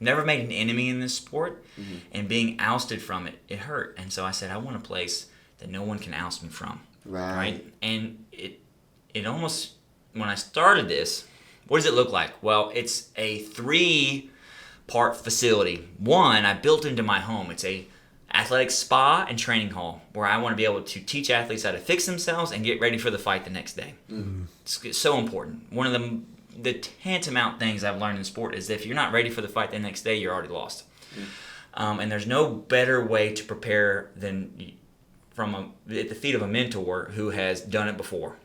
never made an enemy in this sport, and being ousted from it, it hurt. And so I said, I want a place that no one can oust me from. Right? And it almost, when I started this, what does it look like? Well, it's a 3-part facility. 1, I built into my home. It's a athletic spa and training hall where I want to be able to teach athletes how to fix themselves and get ready for the fight the next day. It's so important. One of the tantamount things I've learned in sport is that if you're not ready for the fight the next day, you're already lost. And there's no better way to prepare than at the feet of a mentor who has done it before.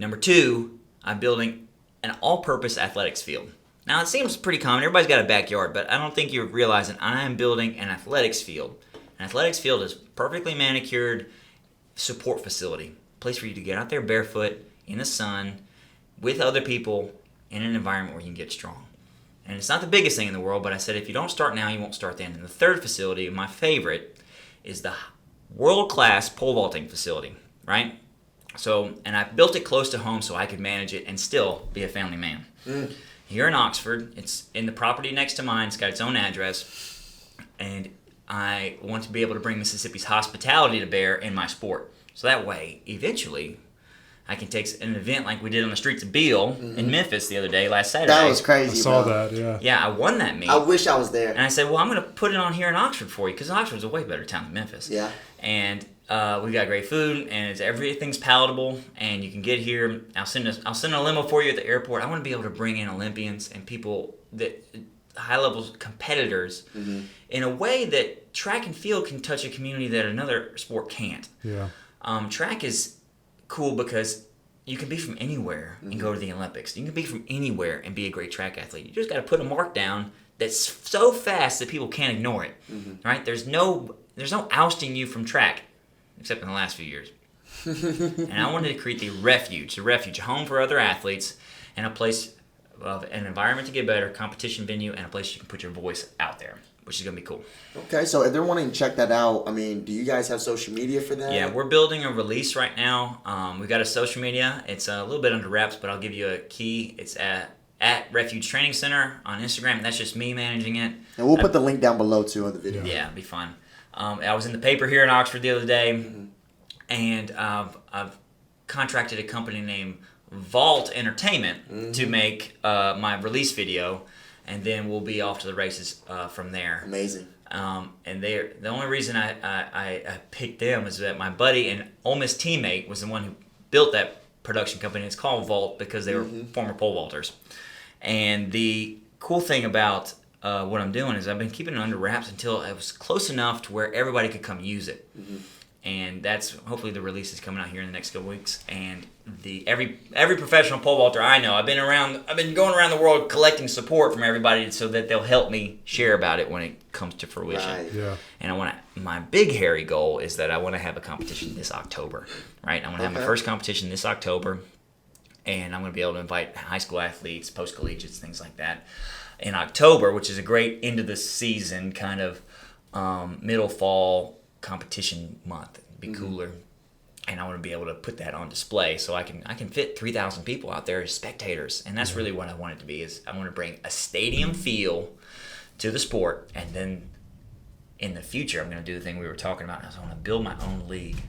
Number 2, I'm building an all-purpose athletics field. Now, it seems pretty common. Everybody's got a backyard, but I don't think you're realizing I am building an athletics field. An athletics field is perfectly manicured support facility, a place for you to get out there barefoot, in the sun, with other people, in an environment where you can get strong. And it's not the biggest thing in the world, but I said if you don't start now, you won't start then. And the 3rd facility, my favorite, is the world-class pole vaulting facility, right? So, and I built it close to home so I could manage it and still be a family man. Here in Oxford, it's in the property next to mine. It's got its own address. And I want to be able to bring Mississippi's hospitality to bear in my sport. So that way, eventually, I can take an event like we did on the streets of Beale in Memphis the other day, last Saturday. That was crazy, I saw bro. that, yeah. Yeah, I won that meet. I wish I was there. And I said, well, I'm going to put it on here in Oxford for you, because Oxford's a way better town than Memphis. Yeah. And we got great food, and everything's palatable, and you can get here. I'll send a limo for you at the airport. I want to be able to bring in Olympians and people that high-level competitors in a way that track and field can touch a community that another sport can't. Yeah. Track is cool because you can be from anywhere and go to the Olympics. You can be from anywhere and be a great track athlete. You just got to put a mark down that's so fast that people can't ignore it. Right? There's no ousting you from track, except in the last few years. And I wanted to create a refuge, a home for other athletes, and a place of an environment to get better, competition venue, and a place you can put your voice out there, which is going to be cool. Okay, so if they're wanting to check that out, I mean, do you guys have social media for that? Yeah, we're building a release right now. We've got a social media. It's a little bit under wraps, but I'll give you a key. It's at Refuge Training Center on Instagram. That's just me managing it. And we'll put the link down below, too, on the video. Yeah, it'd be fun. I was in the paper here in Oxford the other day, and I've contracted a company named Vault Entertainment to make my release video, and then we'll be off to the races from there. Amazing. And the only reason I picked them is that my buddy and Ole Miss teammate was the one who built that production company. It's called Vault because they were former pole vaulters. And the cool thing about what I'm doing is I've been keeping it under wraps until it was close enough to where everybody could come use it. And that's hopefully the release is coming out here in the next couple weeks. And every professional pole vaulter I know, I've been going around the world collecting support from everybody so that they'll help me share about it when it comes to fruition. Right. Yeah. And my big hairy goal is that I want to have a competition this October. Right? I want to have my first competition this October, and I'm going to be able to invite high school athletes, post collegiates, things like that, in October, which is a great end of the season kind of middle fall competition month. It'd be cooler, and I want to be able to put that on display so I can fit 3,000 people out there as spectators, and that's really what I want it to be. Is I want to bring a stadium feel to the sport, and then in the future I'm going to do the thing we were talking about. I want to build my own league.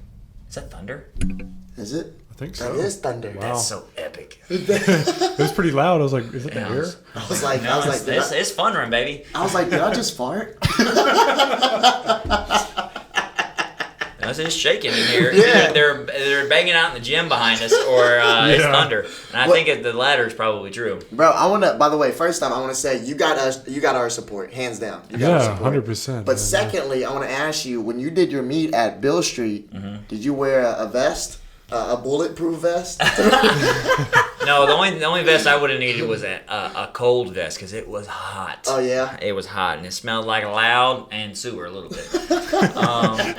Is that thunder? Is it? I think so. That is thunder. Wow. That's so epic. It was pretty loud. I was like, is it the air? I was like, It's fun run, baby. I was like, did I just fart? It's shaking in here. Yeah. They're banging out in the gym behind us, or it's thunder. And I think the latter is probably true. Bro, I want to, by the way, first time I want to say, you got our support, hands down. You got our Yeah, support. 100%. But secondly, I want to ask you, when you did your meet at Bill Street, did you wear a vest? A bulletproof vest? No, the only vest I would have needed was a cold vest because it was hot. Oh, yeah? It was hot, and it smelled like loud and sewer a little bit.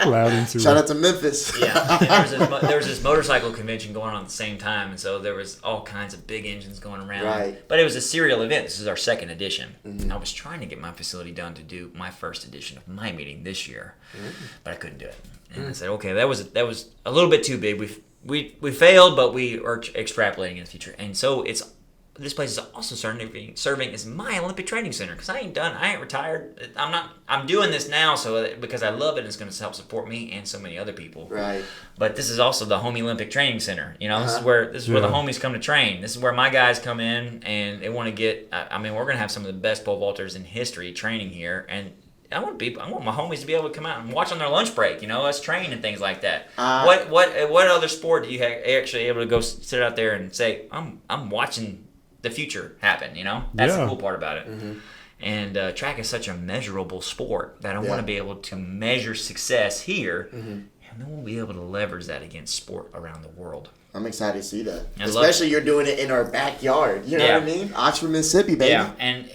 Loud and super. Shout out to Memphis. Yeah, and there was this motorcycle convention going on at the same time, and so there was all kinds of big engines going around. Right. But it was a serial event. This is our second edition. I was trying to get my facility done to do my first edition of my meeting this year, but I couldn't do it. And I said, okay, that was a little bit too big. We failed, but we are extrapolating in the future, and so this place is also serving as my Olympic training center because I ain't retired. I'm doing this now because I love it and it's going to help support me and so many other people. Right. But this is also the Homie Olympic Training Center. You know, this is where the homies come to train. This is where my guys come in and they want to get. I mean, we're going to have some of the best pole vaulters in history training here, and I want my homies to be able to come out and watch on their lunch break. You know, us train and things like that. What other sport do you actually able to go sit out there and say, I'm watching the future happen? You know, that's the cool part about it. And track is such a measurable sport that I want to be able to measure success here, and then we'll be able to leverage that against sport around the world. I'm excited to see that. Especially you're doing it in our backyard. You know what I mean? Oxford, Mississippi, baby. Yeah, and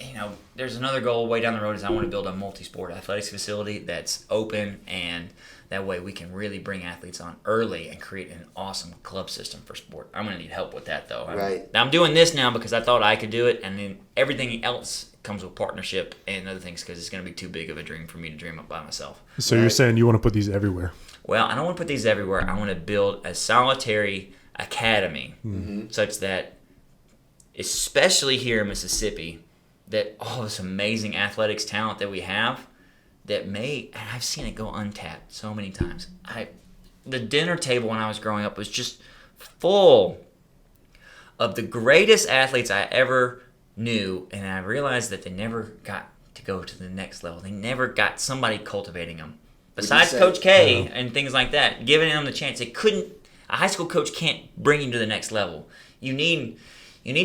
there's another goal way down the road is I want to build a multi-sport athletics facility that's open, and that way we can really bring athletes on early and create an awesome club system for sport. I'm going to need help with that, though. Right. I'm doing this now because I thought I could do it, and then everything else comes with partnership and other things because it's going to be too big of a dream for me to dream up by myself. So you're saying you want to put these everywhere? Well, I don't want to put these everywhere. I want to build a solitary academy such that, especially here in Mississippi, that all this amazing athletics talent that we have and I've seen it go untapped so many times. The dinner table when I was growing up was just full of the greatest athletes I ever knew, and I realized that they never got to go to the next level. They never got somebody cultivating them. besides Coach K and things like that, giving him the chance. A high school coach can't bring you to the next level. You need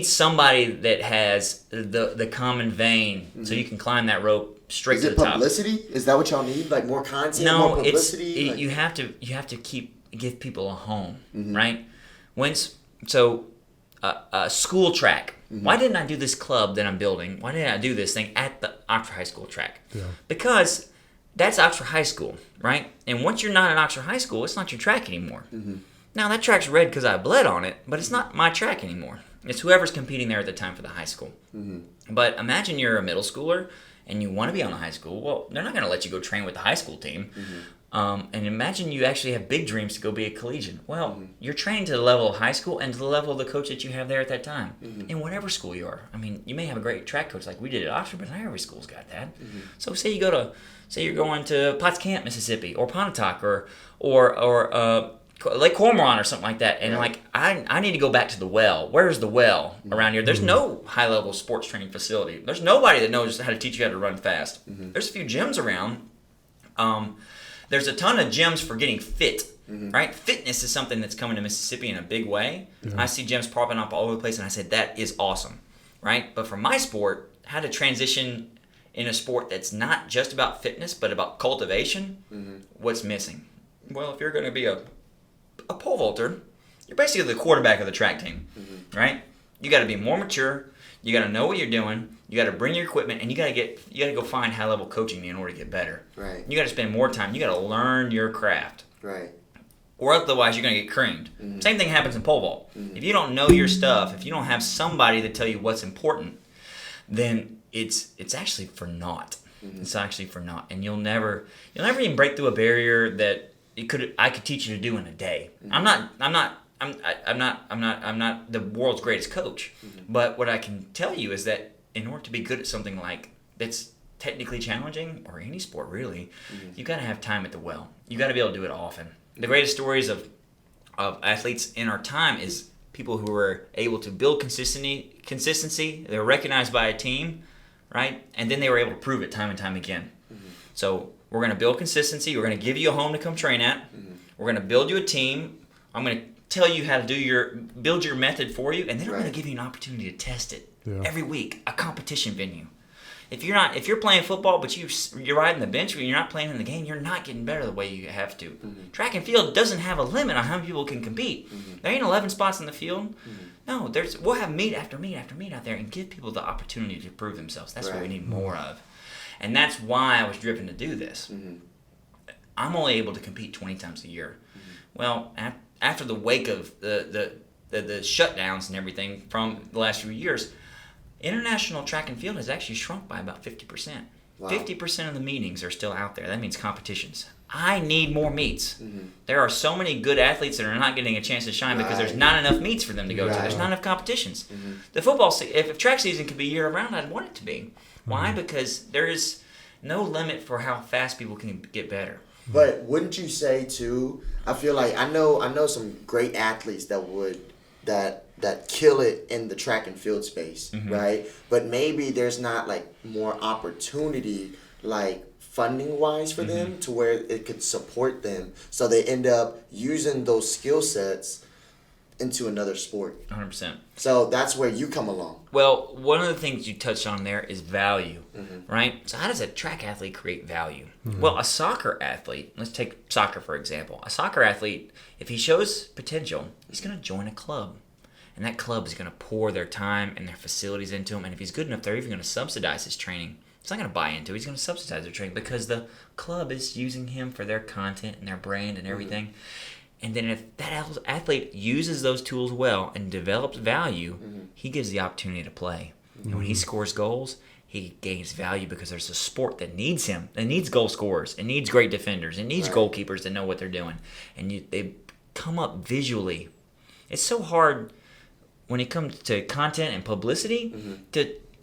somebody that has the common vein, so you can climb that rope straight to the top. Is it publicity? Is that what y'all need? Like more content, No, more publicity? you have to give people a home, right? School track. Why didn't I do this club that I'm building? Why didn't I do this thing at the Oxford High School track? Yeah. Because that's Oxford High School, right? And once you're not at Oxford High School, it's not your track anymore. Now, that track's red because I bled on it, but it's not my track anymore. It's whoever's competing there at the time for the high school. But imagine you're a middle schooler and you want to be on the high school. Well, they're not going to let you go train with the high school team. And imagine you actually have big dreams to go be a collegian. Well, you're training to the level of high school and to the level of the coach that you have there at that time. In whatever school you are. I mean, you may have a great track coach like we did at Oxford, but not every school's got that. So say you're going to Potts Camp, Mississippi, or Pontotoc, or Lake Cormorant or something like that, and I need to go back to the well. Where's the well around here? There's no high-level sports training facility. There's nobody that knows how to teach you how to run fast. There's a few gyms around. There's a ton of gyms for getting fit, right? Fitness is something that's coming to Mississippi in a big way. I see gyms popping up all over the place, and I said, that is awesome, right? But for my sport, how to transition in a sport that's not just about fitness, but about cultivation, what's missing? Well, if you're going to be a pole vaulter, you're basically the quarterback of the track team, right? You got to be more mature. You got to know what you're doing. You got to bring your equipment, and you got to go find high level coaching in order to get better. Right. You got to spend more time. You got to learn your craft. Right. Or otherwise, you're going to get creamed. Same thing happens in pole vault. If you don't know your stuff, if you don't have somebody to tell you what's important, then it's actually for naught. It's actually for naught, and you'll never even break through a barrier that I could teach you to do in a day. I'm not the world's greatest coach, but what I can tell you is that in order to be good at something like that's technically challenging, or any sport really, you got to have time at the well. You got to be able to do it often. The greatest stories of athletes in our time is people who were able to build consistency. They were recognized by a team, right? And then they were able to prove it time and time again. So we're going to build consistency. We're going to give you a home to come train at. We're going to build you a team. I'm going to tell you how to build your method for you, and then I'm going to give you an opportunity to test it every week. A competition venue. If you're playing football, but you're riding the bench, but you're not playing in the game, you're not getting better the way you have to. Track and field doesn't have a limit on how many people can compete. There ain't 11 spots in the field. No, we'll have meet after meet after meet out there and give people the opportunity to prove themselves. That's what we need more of. And that's why I was driven to do this. I'm only able to compete 20 times a year. Well, after the wake of the shutdowns and everything from the last few years, international track and field has actually shrunk by about 50%. Wow. 50% of the meetings are still out there. That means competitions. I need more meets. There are so many good athletes that are not getting a chance to shine because there's not enough meets for them to go to. There's not enough competitions. The football, if track season could be year-round, I'd want it to be. Why? Because there is no limit for how fast people can get better. But wouldn't you say too? I feel like I know some great athletes that kill it in the track and field space, right? But maybe there's not like more opportunity, like funding wise for them to where it could support them, so they end up using those skill sets into another sport. 100%. So that's where you come along. Well, one of the things you touched on there is value, right? So how does a track athlete create value? Well, a soccer athlete, let's take soccer for example. A soccer athlete, if he shows potential, he's going to join a club. And that club is going to pour their time and their facilities into him. And if he's good enough, they're even going to subsidize his training. He's not going to buy into it. He's going to subsidize their training because the club is using him for their content and their brand and everything. And then if that athlete uses those tools well and develops value, he gives the opportunity to play. And when he scores goals, he gains value because there's a sport that needs him. It needs goal scorers. It needs great defenders. It needs goalkeepers that know what they're doing. And they come up visually. It's so hard when it comes to content and publicity.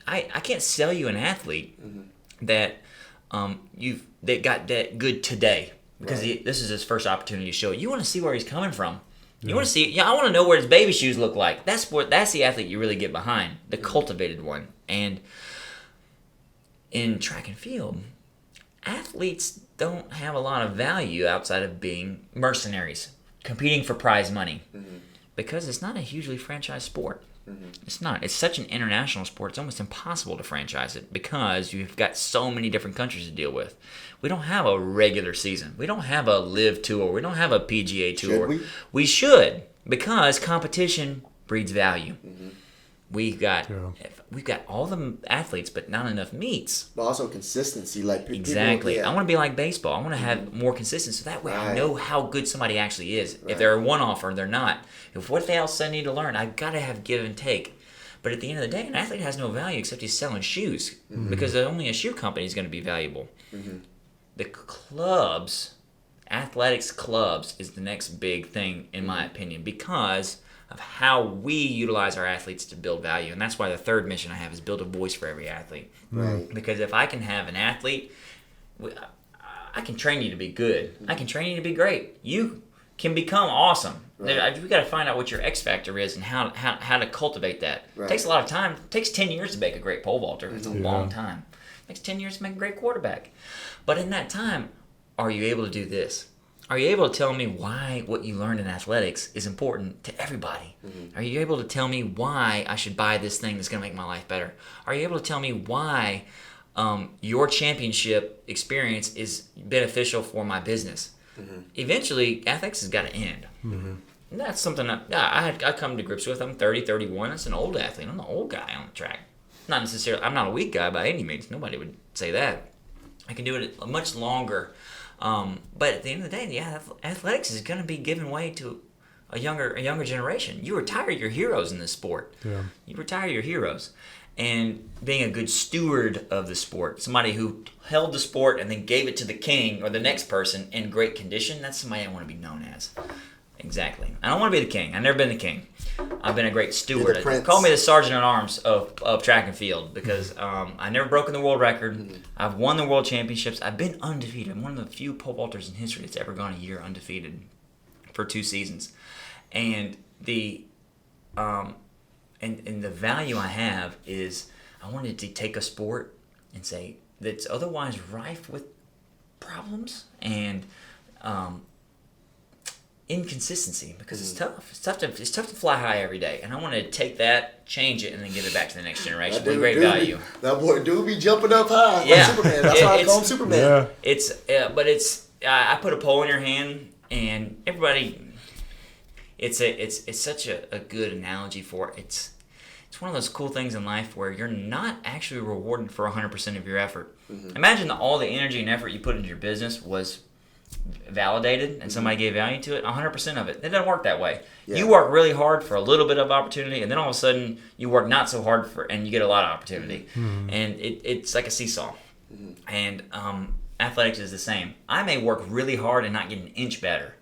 I can't sell you an athlete that that got that good today. Because this is his first opportunity to show it. You want to see where he's coming from. You want to see, I want to know what his baby shoes look like. That's the athlete you really get behind, the cultivated one. And in track and field, athletes don't have a lot of value outside of being mercenaries, competing for prize money, because it's not a hugely franchised sport. It's not. It's such an international sport. It's almost impossible to franchise it because you've got so many different countries to deal with. We don't have a regular season. We don't have a live tour. We don't have a PGA tour. Should we? We should, because competition breeds value. We've got all the athletes, but not enough meets. But also consistency, like people, Exactly. yeah. I want to be like baseball. I want to have more consistency, so that way I Right. know how good somebody actually is. Right. If they're a one-off or they're not. If what else I need to learn, I've got to have give and take. But at the end of the day, an athlete has no value except he's selling shoes, because only a shoe company is going to be valuable. The clubs, athletics clubs, is the next big thing in my opinion, because of how we utilize our athletes to build value. And that's why the third mission I have is build a voice for every athlete. Right. Because if I can have an athlete, I can train you to be good. I can train you to be great. You can become awesome. Right. We got to find out what your X factor is and how to cultivate that. Right. It takes a lot of time. It takes 10 years to make a great pole vaulter. It's a long time. It takes 10 years to make a great quarterback. But in that time, are you able to do this? Are you able to tell me why what you learned in athletics is important to everybody? Are you able to tell me why I should buy this thing that's going to make my life better? Are you able to tell me why your championship experience is beneficial for my business? Eventually, athletics has got to end. And that's something I come to grips with. I'm 30, 31. That's an old athlete. I'm the old guy on the track. Not necessarily. I'm not a weak guy by any means. Nobody would say that. I can do it much longer. But at the end of the day, yeah, athletics is going to be given way to a younger generation. You retire your heroes in this sport. Yeah. You retire your heroes. And being a good steward of the sport, somebody who held the sport and then gave it to the king or the next person in great condition, that's somebody I want to be known as. Exactly. I don't want to be the king. I've never been the king. I've been a great steward. the prince. Call me the sergeant at arms of track and field, because I never broken the world record. I've won the world championships. I've been undefeated. I'm one of the few pole vaulters in history that's ever gone a year undefeated for 2 seasons. And the and the value I have is I wanted to take a sport and say that's otherwise rife with problems and inconsistency, because it's tough. It's tough to fly high every day, and I want to take that, change it, and then give it back to the next generation with great value. That boy do be jumping up high Yeah. like Superman. That's why I call him Superman. Yeah. I put a pole in your hand, and everybody. It's such a good analogy for it. It's one of those cool things in life where you're not actually rewarded for 100% of your effort. Imagine that all the energy and effort you put into your business was validated and somebody gave value to it. 100% of it. It doesn't work that way. Yeah. You work really hard for a little bit of opportunity, and then all of a sudden you work not so hard and you get a lot of opportunity. And it's like a seesaw. And athletics is the same. I may work really hard and not get an inch better.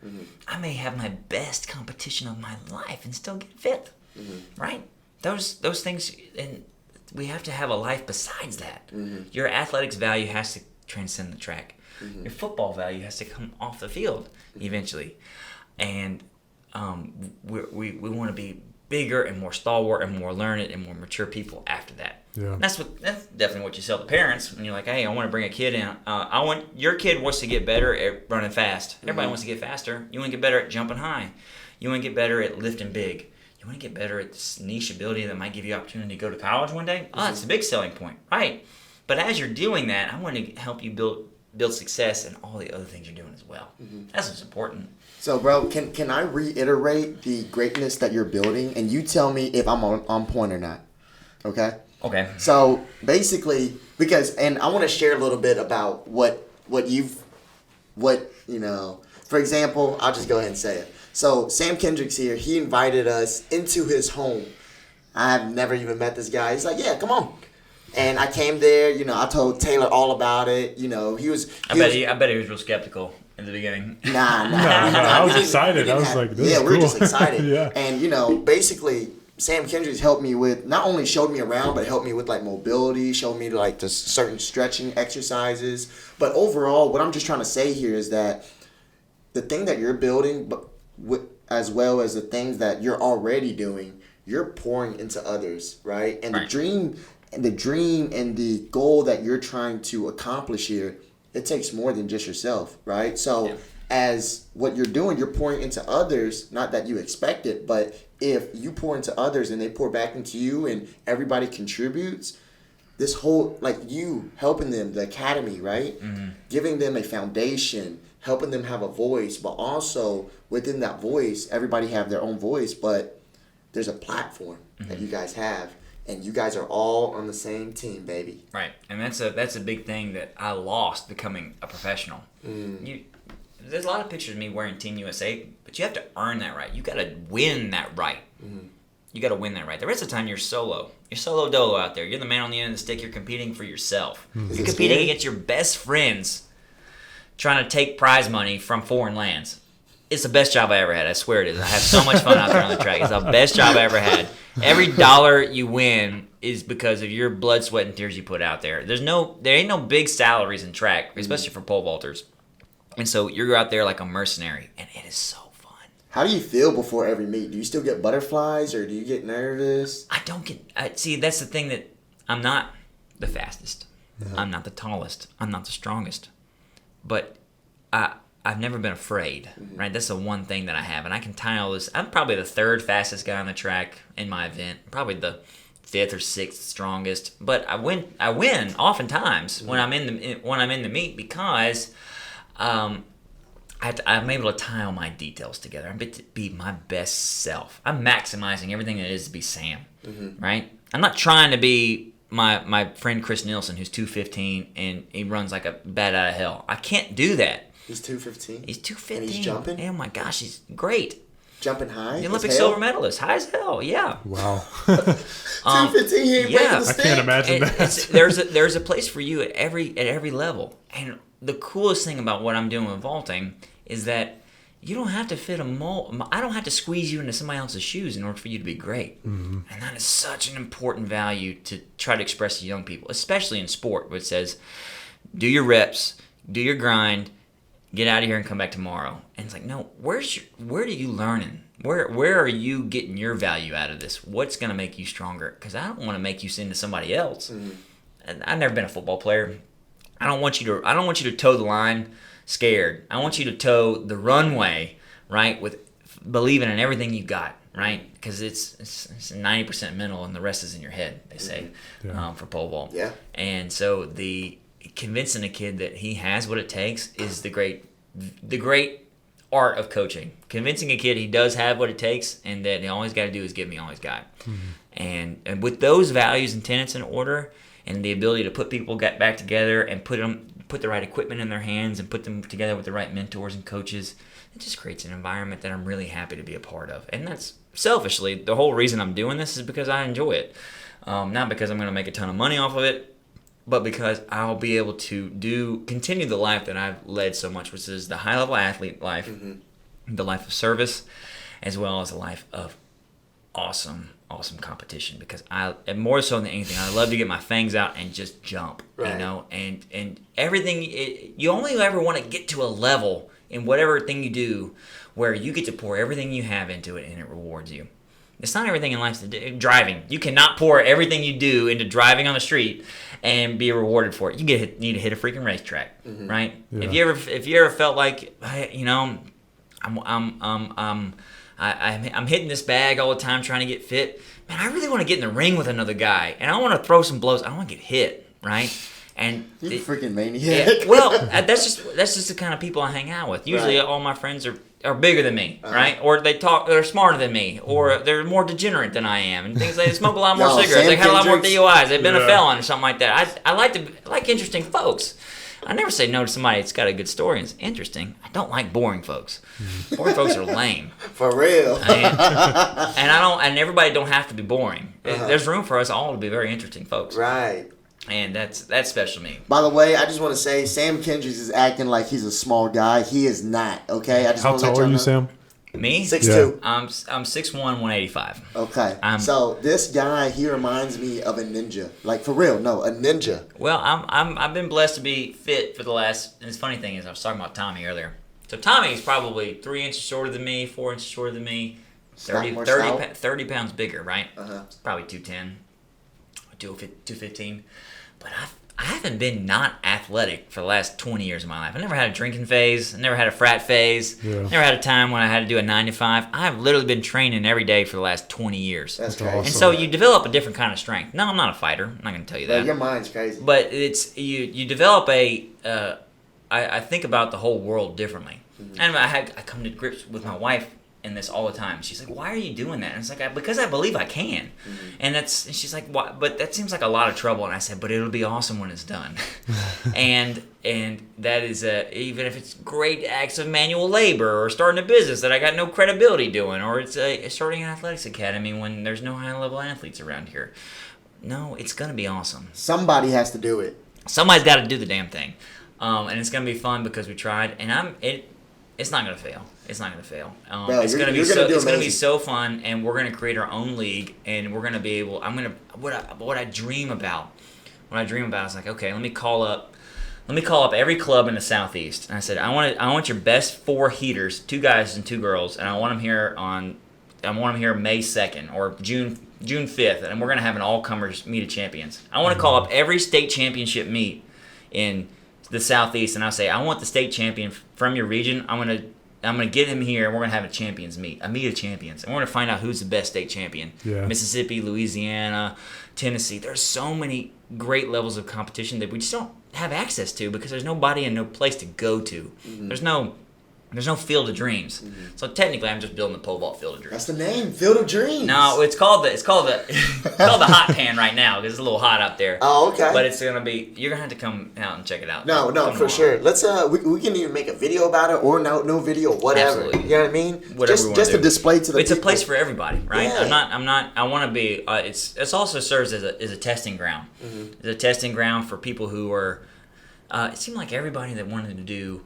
I may have my best competition of my life and still get fifth. Right? Those things, and we have to have a life besides that. Your athletics value has to transcend the track. Your football value has to come off the field eventually. And we want to be bigger and more stalwart and more learned and more mature people after that. Yeah. That's definitely what you sell to parents when you're like, hey, I want to bring a kid in. Your kid wants to get better at running fast. Everybody wants to get faster. You want to get better at jumping high. You want to get better at lifting big. You want to get better at this niche ability that might give you opportunity to go to college one day. It's a big selling point, right? But as you're doing that, I want to help you build success in all the other things you're doing as well. That's what's important. So, bro, can I reiterate the greatness that you're building, and you tell me if I'm on point or not? Okay. Okay. So basically, and I want to share a little bit about what for example, I'll just go ahead and say it. So Sam Kendricks here, he invited us into his home. I've never even met this guy. He's like, yeah, come on. And I came there, I told Taylor all about it. I bet he was real skeptical in the beginning. Nah. I was excited. I was like, this is we were cool. just excited. Yeah. And, basically, Sam Kendricks helped me with, not only showed me around, but helped me with, like, mobility, showed me, like, the certain stretching exercises. But overall, what I'm just trying to say here is that the thing that you're building, as well as the things that you're already doing, you're pouring into others, right? And right. the dream and the goal that you're trying to accomplish here it takes more than just yourself, right? So Yeah. as what you're doing, you're pouring into others, not that you expect it, but if you pour into others and they pour back into you and everybody contributes, this whole, like you helping them, the academy, right? Mm-hmm. Giving them a foundation, helping them have a voice, but also within that voice, everybody have their own voice, but there's a platform that you guys have, and you guys are all on the same team, baby. Right, and that's a big thing that I lost becoming a professional. There's a lot of pictures of me wearing Team USA, but you have to earn that right. You got to win that right. You got to win that right. The rest of the time, you're solo. You're solo dolo out there. You're the man on the end of the stick. You're competing for yourself. Is You're it competing scary? against your best friends, trying to take prize money from foreign lands. It's the best job I ever had. I swear it is. I have so much fun out there on the track. It's the best job I ever had. Every dollar you win is because of your blood, sweat, and tears you put out there. There ain't no big salaries in track, especially for pole vaulters. And so you're out there like a mercenary, and it is so fun. How do you feel before every meet? Do you still get butterflies, or do you get nervous? I don't get. See, that's the thing, that I'm not the fastest. I'm not the tallest. I'm not the strongest. But I've never been afraid, right? That's the one thing that I have, and I can tie all this. I'm probably the third fastest guy on the track in my event. Probably the fifth or sixth strongest. But I win oftentimes when I'm in the meet because I'm able to tie all my details together. I'm able to be my best self. I'm maximizing everything it is to be Sam, right? I'm not trying to be my friend Chris Nielsen, who's 215 and he runs like a bat out of hell. I can't do that. He's 215. He's 215. And he's jumping? Oh my gosh, he's great. Jumping high. The Olympic as hell? silver medalist, high as hell. Yeah. Wow. 215. He ain't breaking the I stick. can't imagine There's a place for you at every level. And the coolest thing about what I'm doing with vaulting is that you don't have to fit a mold. I don't have to squeeze you into somebody else's shoes in order for you to be great. And that is such an important value to try to express to young people, especially in sport, where it says, do your reps, do your grind, get out of here and come back tomorrow. And it's like, no, where are you learning? Where are you getting your value out of this? What's going to make you stronger? Because I don't want to make you into somebody else. And I've never been a football player. I don't want you to toe the line scared. I want you to toe the runway, right, with believing in everything you got, right? Because it's 90% mental and the rest is in your head, they say, for pole vault. Yeah. And so the convincing a kid that he has what it takes is the great art of coaching. Convincing a kid he does have what it takes and that all he's got to do is give me all he's got. And with those values and tenets in order, and the ability to put people back together and put the right equipment in their hands and put them together with the right mentors and coaches, it just creates an environment that I'm really happy to be a part of. And that's selfishly, the whole reason I'm doing this is because I enjoy it. Not because I'm going to make a ton of money off of it, but because I'll be able to continue the life that I've led so much, which is the high-level athlete life, the life of service, as well as a life of awesome competition. Because and more so than anything, I love to get my fangs out and just jump, Right. you know, and everything. You only ever want to get to a level in whatever thing you do where you get to pour everything you have into it and it rewards you. It's not everything in life. Driving, you cannot pour everything you do into driving on the street and be rewarded for it. You need to hit a freaking racetrack, right? Yeah. If you ever felt like, you know, I'm hitting this bag all the time trying to get fit. Man, I really want to get in the ring with another guy, and I want to throw some blows. I don't want to get hit, right? And You freaking maniac. yeah, well, that's just the kind of people I hang out with. Usually, Right. all my friends are bigger than me, right? Or they're smarter than me, or they're more degenerate than I am, and things like they smoke a lot more Yo, cigarettes. Sam They had a lot more Kendricks. DUIs. They've been a Yeah. felon or something like that. I like interesting folks. I never say no to somebody that's got a good story and it's interesting. I don't like boring folks. Boring folks are lame. For real. And everybody don't have to be boring. There's room for us all to be very interesting folks. Right. And that's special to me. By the way, I just want to say Sam Kendricks is acting like he's a small guy. He is not, okay? I just How want to let tall are y'all you, know. Sam? Me? 6'2". I'm 6'1", 185. Okay. I'm- So this guy, he reminds me of a ninja. Like, for real, no, a ninja. Well, I've been blessed to be fit for the last. And the funny thing is, I was talking about Tommy earlier. So Tommy's probably 3 inches shorter than me, 4 inches shorter than me, 30 pounds bigger, right? Uh-huh. Probably 210, 215. But I haven't been not athletic for the last 20 years of my life. I never had a drinking phase. I never had a frat phase. Yeah. Never had a time when I had to do a 9 to 5. I've literally been training every day for the last 20 years. That's That's crazy. And so you develop a different kind of strength. No, I'm not a fighter. I'm not going to tell you Bro, that. your mind's crazy. But it's you develop a. I think about the whole world differently, and I come to grips with my wife in this all the time. She's like, "Why are you doing that?" And it's like, "Because I believe I can." And she's like, "Why?" But that seems like a lot of trouble. And I said, "But it'll be awesome when it's done." and that is even if it's great acts of manual labor or starting a business that I got no credibility doing, or it's starting an athletics academy when there's no high level athletes around here. No, it's gonna be awesome. Somebody has to do it. Somebody's got to do the damn thing, and it's gonna be fun because we tried. And it's not gonna fail. It's not gonna fail. Bro, it's you're gonna be gonna so. do It's gonna be amazing. so fun, and we're gonna create our own league, and we're gonna be able. What I dream about. What I dream about is like, okay, let me call up every club in the Southeast, and I said, I want your best 4 heaters, 2 guys and 2 girls, and I want them here May 2nd or June 5th, and we're gonna have an all-comers meet of champions. I want to call up every state championship meet in the Southeast, and I'll say, I want the state champion from your region. I'm gonna get him here, and we're gonna have a champions meet, a meet of champions, and we're gonna find out who's the best state champion. Yeah. Mississippi, Louisiana, Tennessee. There's so many great levels of competition that we just don't have access to because there's nobody and no place to go to. There's no Field of Dreams. So technically, I'm just building the pole vault Field of Dreams. That's the name, Field of Dreams. No, it's called the hot pan right now because it's a little hot out there. Oh, okay. But it's gonna be. You're gonna have to come out and check it out. No, Come for on. sure. Let's we can even make a video about it or no video, whatever. Absolutely. You know what I mean? Whatever we wanna just do. to display to the It's a people. place for everybody, right? Yeah. I'm not. I want to be. It's also serves as a testing ground. It's a testing ground for people who are. It seemed like everybody that wanted to do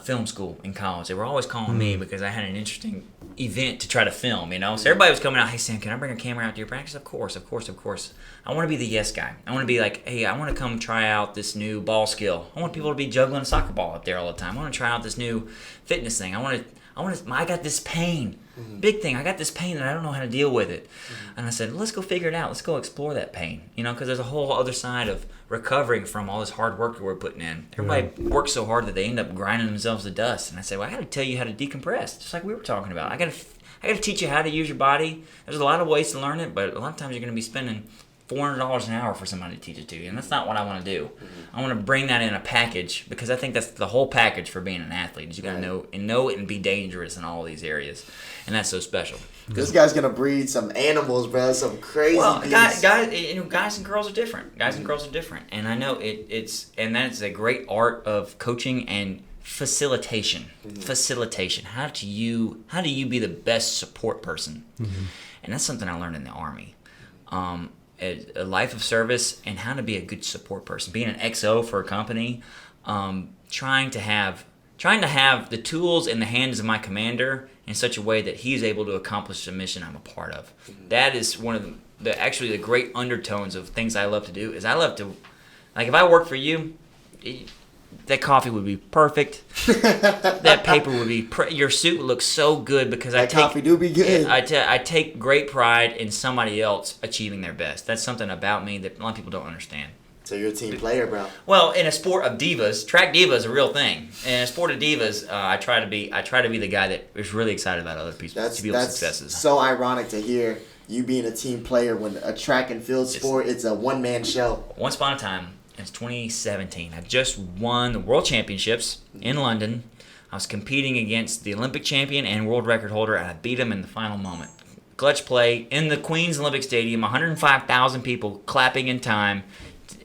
film school in college, they were always calling me because I had an interesting event to try to film. So everybody was coming out. Hey Sam, can I bring a camera out to your practice? Of course. I want to be the yes guy. I want to be like, hey, I want to come try out this new ball skill. I want people to be juggling a soccer ball up there all the time. I want to try out this new fitness thing. I got this pain. Big thing. I got this pain and I don't know how to deal with it. And I said, let's go figure it out. Let's go explore that pain. Because there's a whole other side of recovering from all this hard work that we're putting in. Everybody works so hard that they end up grinding themselves to dust. And I said, well, I got to tell you how to decompress, just like we were talking about. I got to teach you how to use your body. There's a lot of ways to learn it, but a lot of times you're going to be spending $400 an hour for somebody to teach it to you, and that's not what I want to do. I want to bring that in a package because I think that's the whole package for being an athlete. Is you got to know it and be dangerous in all these areas, and that's so special. This guy's gonna breed some animals, bro. Some crazy. Well, beasts. guys and girls are different. Guys and girls are different, and I know it's that's a great art of coaching and facilitation. Facilitation. How do you be the best support person? And that's something I learned in the Army. A life of service and how to be a good support person. Being an XO for a company, trying to have the tools in the hands of my commander in such a way that he's able to accomplish the mission I'm a part of. That is one of the great undertones of things I love to do. Is I love to, like, if I work for you, that coffee would be perfect. That paper would be. Your suit would look so good because coffee do be good. I take great pride in somebody else achieving their best. That's something about me that a lot of people don't understand. So you're a team player, bro. Well, in a sport of divas, track diva is a real thing. In a sport of divas, I try to be the guy that is really excited about other people's successes. So ironic to hear you being a team player when a track and field sport, it's a one-man show. Once upon a time, it's 2017. I just won the World Championships in London. I was competing against the Olympic champion and world record holder, and I beat him in the final moment. Clutch play in the Queen's Olympic Stadium, 105,000 people clapping in time,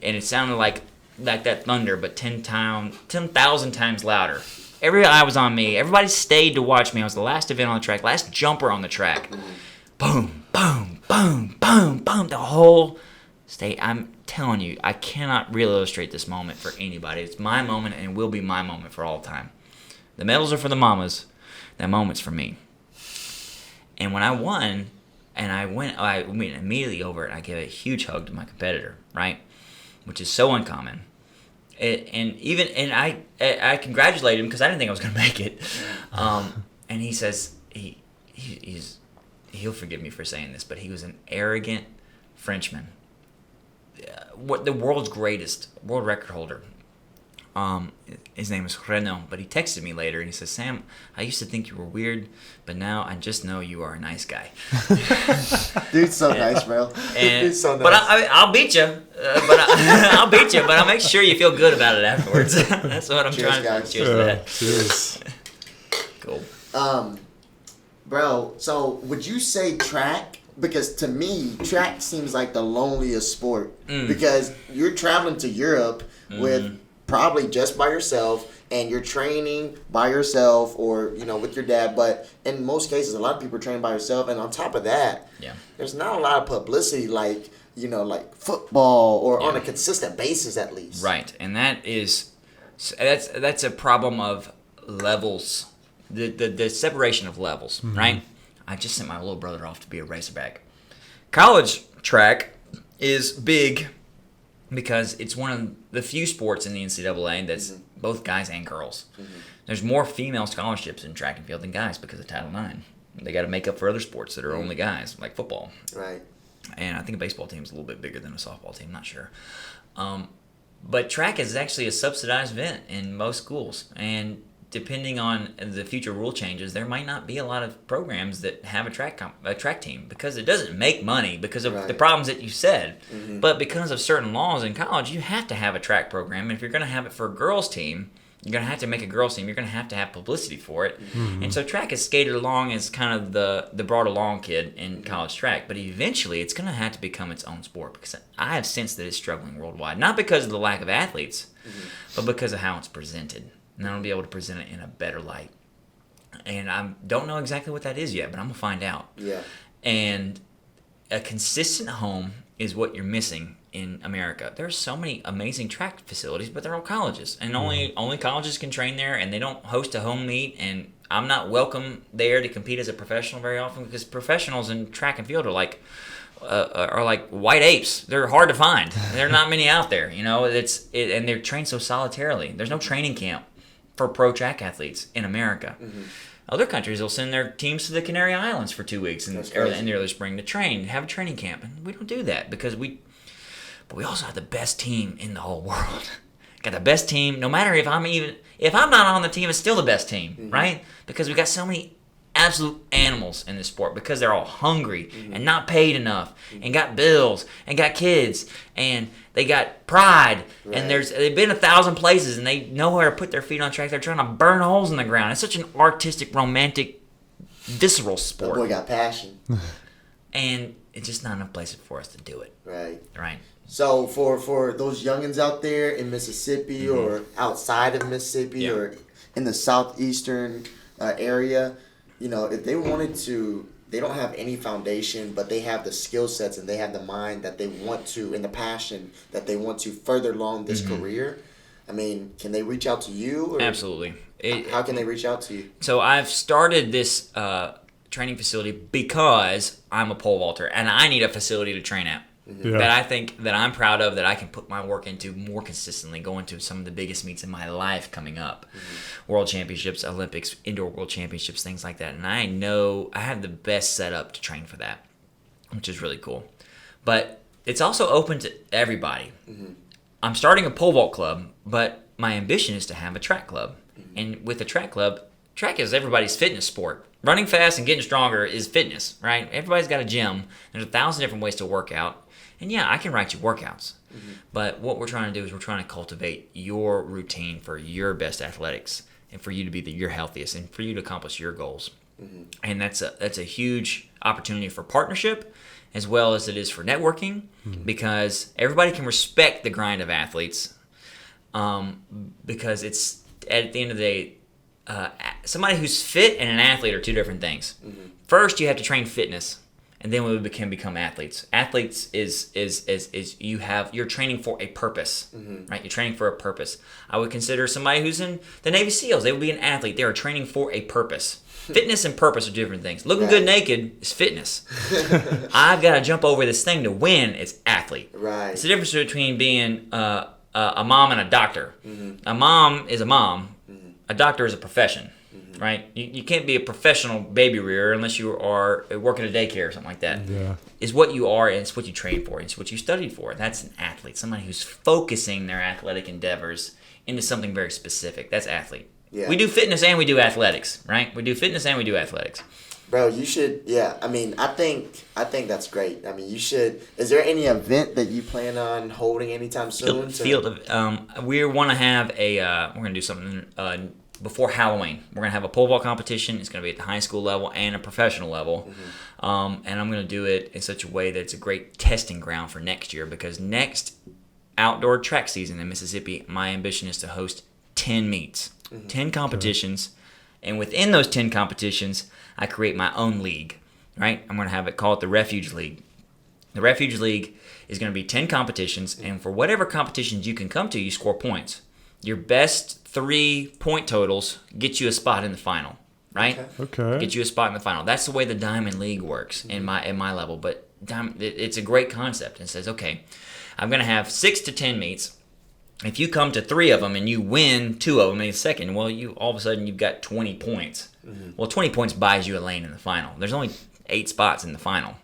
and it sounded like that thunder, but 10,000 times louder. Every eye was on me. Everybody stayed to watch me. I was the last event on the track, last jumper on the track. Boom, boom, boom, boom, boom. The whole state. I'm telling you, I cannot really illustrate this moment for anybody. It's my moment and will be my moment for all time. The medals are for the mamas. That moment's for me. And when I won, and I went immediately over it, I gave a huge hug to my competitor, right? Which is so uncommon. And I congratulated him because I didn't think I was going to make it. And he says, he'll forgive me for saying this, but he was an arrogant Frenchman what the world's greatest world record holder. His name is Reno, but he texted me later and he says, "Sam, I used to think you were weird, but now I just know you are a nice guy." Dude's so nice, bro. Dude's so nice. But I'll beat you. I'll beat you, but I'll make sure you feel good about it afterwards. That's what I'm trying to do. Cheers to that. Cheers. Cool. Bro, so would you say track? Because to me, track seems like the loneliest sport. Because you're traveling to Europe with probably just by yourself, and you're training by yourself or, with your dad. But in most cases, a lot of people are training by yourself. And on top of that, there's not a lot of publicity like football or on a consistent basis at least. Right. And that's a problem of levels. The separation of levels, right? I just sent my little brother off to be a Razorback. College track is big because it's one of the few sports in the NCAA that's both guys and girls. There's more female scholarships in track and field than guys because of Title IX. They got to make up for other sports that are only guys, like football. Right. And I think a baseball team is a little bit bigger than a softball team, not sure. But track is actually a subsidized event in most schools. And depending on the future rule changes, there might not be a lot of programs that have a track team because it doesn't make money because of the problems that you said. But because of certain laws in college, you have to have a track program. And if you're going to have it for a girls' team, you're going to have to make a girls' team. You're going to have publicity for it. And so track is skated along as kind of the brought along kid in college track. But eventually, it's going to have to become its own sport because I have sensed that it's struggling worldwide. Not because of the lack of athletes, but because of how it's presented. And I'll be able to present it in a better light. And I don't know exactly what that is yet, but I'm going to find out. Yeah. And a consistent home is what you're missing in America. There are so many amazing track facilities, but they're all colleges. And only colleges can train there, and they don't host a home meet. And I'm not welcome there to compete as a professional very often because professionals in track and field are like white apes. They're hard to find. There are not many out there, and they're trained so solitarily. There's no training camp for pro track athletes in America. Other countries will send their teams to the Canary Islands for 2 weeks in the early spring to train, have a training camp, and we don't do that because we also have the best team in the whole world. Got the best team. No matter if I'm not on the team, it's still the best team, right? Because we got so many absolute animals in this sport because they're all hungry and not paid enough and got bills and got kids and they got pride and they've been 1,000 places and they know where to put their feet on track. They're trying to burn holes in the ground. It's such an artistic, romantic, visceral sport. That boy got passion. And it's just not enough places for us to do it. Right. So for those youngins out there in Mississippi or outside of Mississippi or in the southeastern area, if they wanted to, they don't have any foundation, but they have the skill sets and they have the mind that they want to, and the passion that they want to further along this career. I mean, can they reach out to you? Or absolutely. How can they reach out to you? So I've started this training facility because I'm a pole vaulter and I need a facility to train at. That I think that I'm proud of, that I can put my work into more consistently, going to some of the biggest meets in my life coming up. World Championships, Olympics, Indoor World Championships, things like that. And I know I have the best setup to train for that, which is really cool. But it's also open to everybody. I'm starting a pole vault club, but my ambition is to have a track club. And with a track club, track is everybody's fitness sport. Running fast and getting stronger is fitness, right? Everybody's got a gym. There's 1,000 different ways to work out. And yeah, I can write you workouts. But what we're trying to do is we're trying to cultivate your routine for your best athletics and for you to be your healthiest and for you to accomplish your goals. And that's a huge opportunity for partnership as well as it is for networking because everybody can respect the grind of athletes because it's, at the end of the day, somebody who's fit and an athlete are two different things. First, you have to train fitness. And then we can become athletes. Athletes is you're training for a purpose, right? You're training for a purpose. I would consider somebody who's in the Navy SEALs. They would be an athlete. They are training for a purpose. Fitness and purpose are different things. Looking good naked is fitness. I've got to jump over this thing to win. It's athlete. Right. It's the difference between being a mom and a doctor. A mom is a mom. A doctor is a profession. right? You can't be a professional baby rearer unless you are working at a daycare or something like that. Yeah. It's what you are, and it's what you train for, and it's what you studied for. That's an athlete, somebody who's focusing their athletic endeavors into something very specific. That's athlete. Yeah. We do fitness and we do athletics, right? We do fitness and we do athletics. Bro, you should. Yeah, I mean, I think that's great. I mean, you should. Is there any event that you plan on holding anytime soon? We want to have a. We're going to do something before Halloween. We're going to have a pole vault competition. It's going to be at the high school level and a professional level. And I'm going to do it in such a way that it's a great testing ground for next year, because next outdoor track season in Mississippi, my ambition is to host 10 meets, 10 competitions. And within those 10 competitions, I create my own league, right? I'm going to have it called the Refuge League. The Refuge League is going to be 10 competitions, and for whatever competitions you can come to, you score points. Your best 3 point totals get you a spot in the final, right? Okay. Get you a spot in the final. That's the way the Diamond League works in my level, but it's a great concept. It says, okay, I'm going to have 6 to 10 meets. If you come to 3 of them and you win 2 of them in a second, well, you all of a sudden you've got 20 points. Well, 20 points buys you a lane in the final. There's only 8 spots in the final.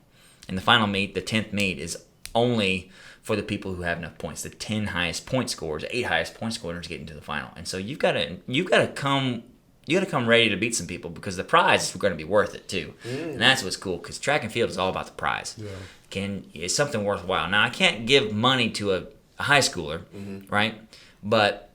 In the final meet, the 10th meet, is only for the people who have enough points. The 10 highest point scorers, 8 highest point scorers get into the final. And so you've got to come ready to beat some people, because the prize is going to be worth it too. And that's what's cool, because track and field is all about the prize. Yeah. It's something worthwhile. Now, I can't give money to a high schooler, right? But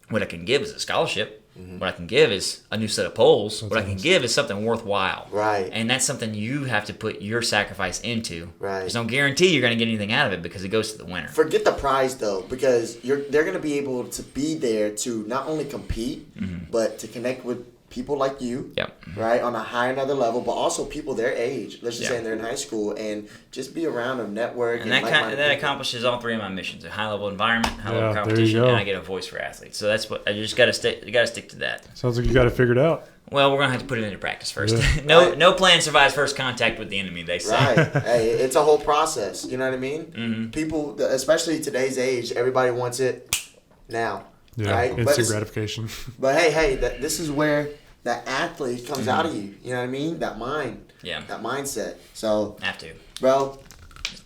what I can give is a scholarship. What I can give is a new set of poles. What I can give is something worthwhile. Right. And that's something you have to put your sacrifice into. Right. There's no guarantee you're going to get anything out of it, because it goes to the winner. Forget the prize though, because they're going to be able to be there to not only compete, but to connect with people like you, right, on a high another level, but also people their age. Let's just say they're in high school, and just be around a network. And that accomplishes all 3 of my missions: a high level environment, high level there you competition, go. and I get a voice for athletes. So that's what I just got to stick. You got to stick to that. Sounds like you got it figured out. Well, we're gonna have to put it into practice first. Yeah. No plan survives first contact with the enemy, they say. Right. Hey, it's a whole process. You know what I mean? People, especially today's age, everybody wants it now. Yeah. Right. Instant gratification. But hey, this is where that athlete comes out of you. You know what I mean? That mind. Yeah. That mindset. So, Have to. bro,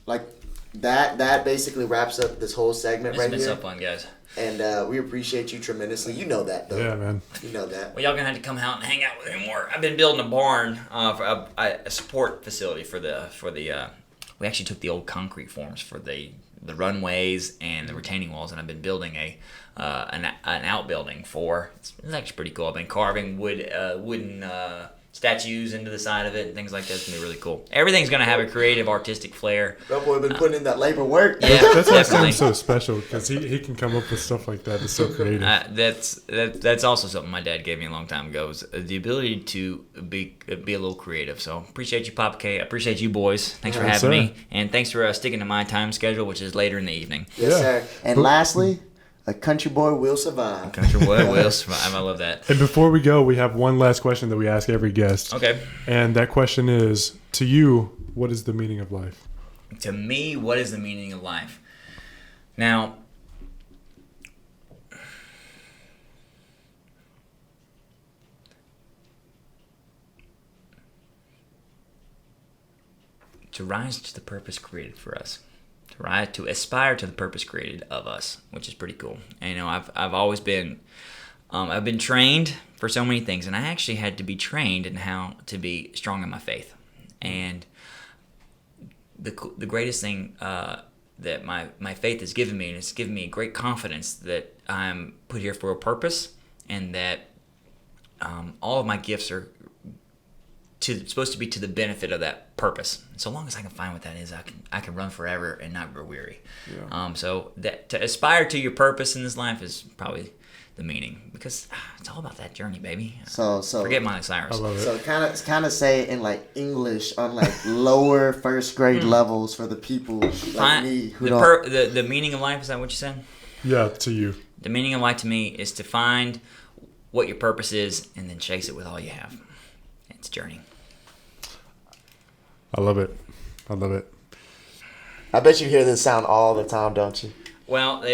like that basically wraps up this whole segment It's right been here. so fun, guys. And we appreciate you tremendously. You know that, though. Yeah, man. You know that. Well, y'all gonna have to come out and hang out with me more. I've been building a barn for a support facility for the. We actually took the old concrete forms for the runways and the retaining walls, and I've been building an outbuilding for. It's actually pretty cool. I've been carving wooden statues into the side of it and things like that. It's gonna be really cool. Everything's gonna have a creative, artistic flair. That boy been putting in that labor work. Yeah, That's why definitely. Sam's so special, because he can come up with stuff like that. It's so creative. That's also something my dad gave me a long time ago, is the ability to be a little creative. So appreciate you, Papa K. I appreciate you, boys. Thanks for Yes, having sir. me, and thanks for sticking to my time schedule, which is later in the evening. Yes, Yeah. sir. And lastly, a country boy will survive. Country boy will survive. I love that. And before we go, we have one last question that we ask every guest. Okay. And that question is, to you, what is the meaning of life? To me, what is the meaning of life? Now, to rise to the purpose created for us, to aspire to the purpose created of us, which is pretty cool. And, I've always been, I've been trained for so many things, and I actually had to be trained in how to be strong in my faith. And the greatest thing that my faith has given me, and it's given me a great confidence that I'm put here for a purpose, and that all of my gifts are supposed to be to the benefit of that purpose. So long as I can find what that is, I can run forever and not grow weary. Yeah. So that to aspire to your purpose in this life is probably the meaning, because it's all about that journey, baby. So Forget Miley Cyrus. I love it. So kind of say it in like English on like lower first grade levels for the people like me who don't. The meaning of life, is that what you said? Yeah, to you. The meaning of life to me is to find what your purpose is and then chase it with all you have. It's a journey. I love it. I love it. I bet you hear this sound all the time, don't you? Well,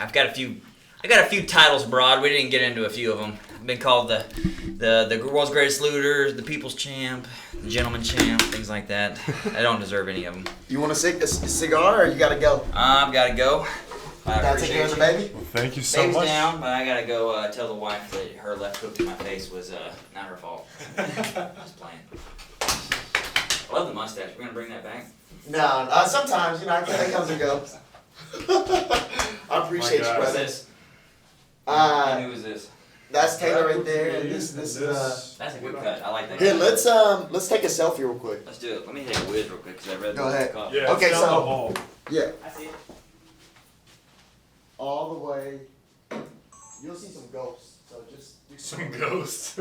I've got a few. I got a few titles abroad. We didn't get into a few of them. I've been called the world's greatest looter, the people's champ, the gentleman champ, things like that. I don't deserve any of them. You want a cigar or you gotta go? I've got to go. Gotta take care of the baby? Well, thank you so Baby's much. down, but I gotta go tell the wife that her left hook in my face was not her fault. Just playing. I love the mustache. We're gonna bring that back. No, sometimes, I think it comes and goes. I appreciate you, God. What's brother. this? Uh, Who is this? that's Taylor right there, and this This That's a good cut. I like that. Here, cut. let's take a selfie real quick. Let's do it. Let me take a whiz real quick because I read Go the ahead. call. Yeah, Okay, it's down so- the hall. Yeah, I see it. all the way. You'll see some ghosts, so just Some ghosts.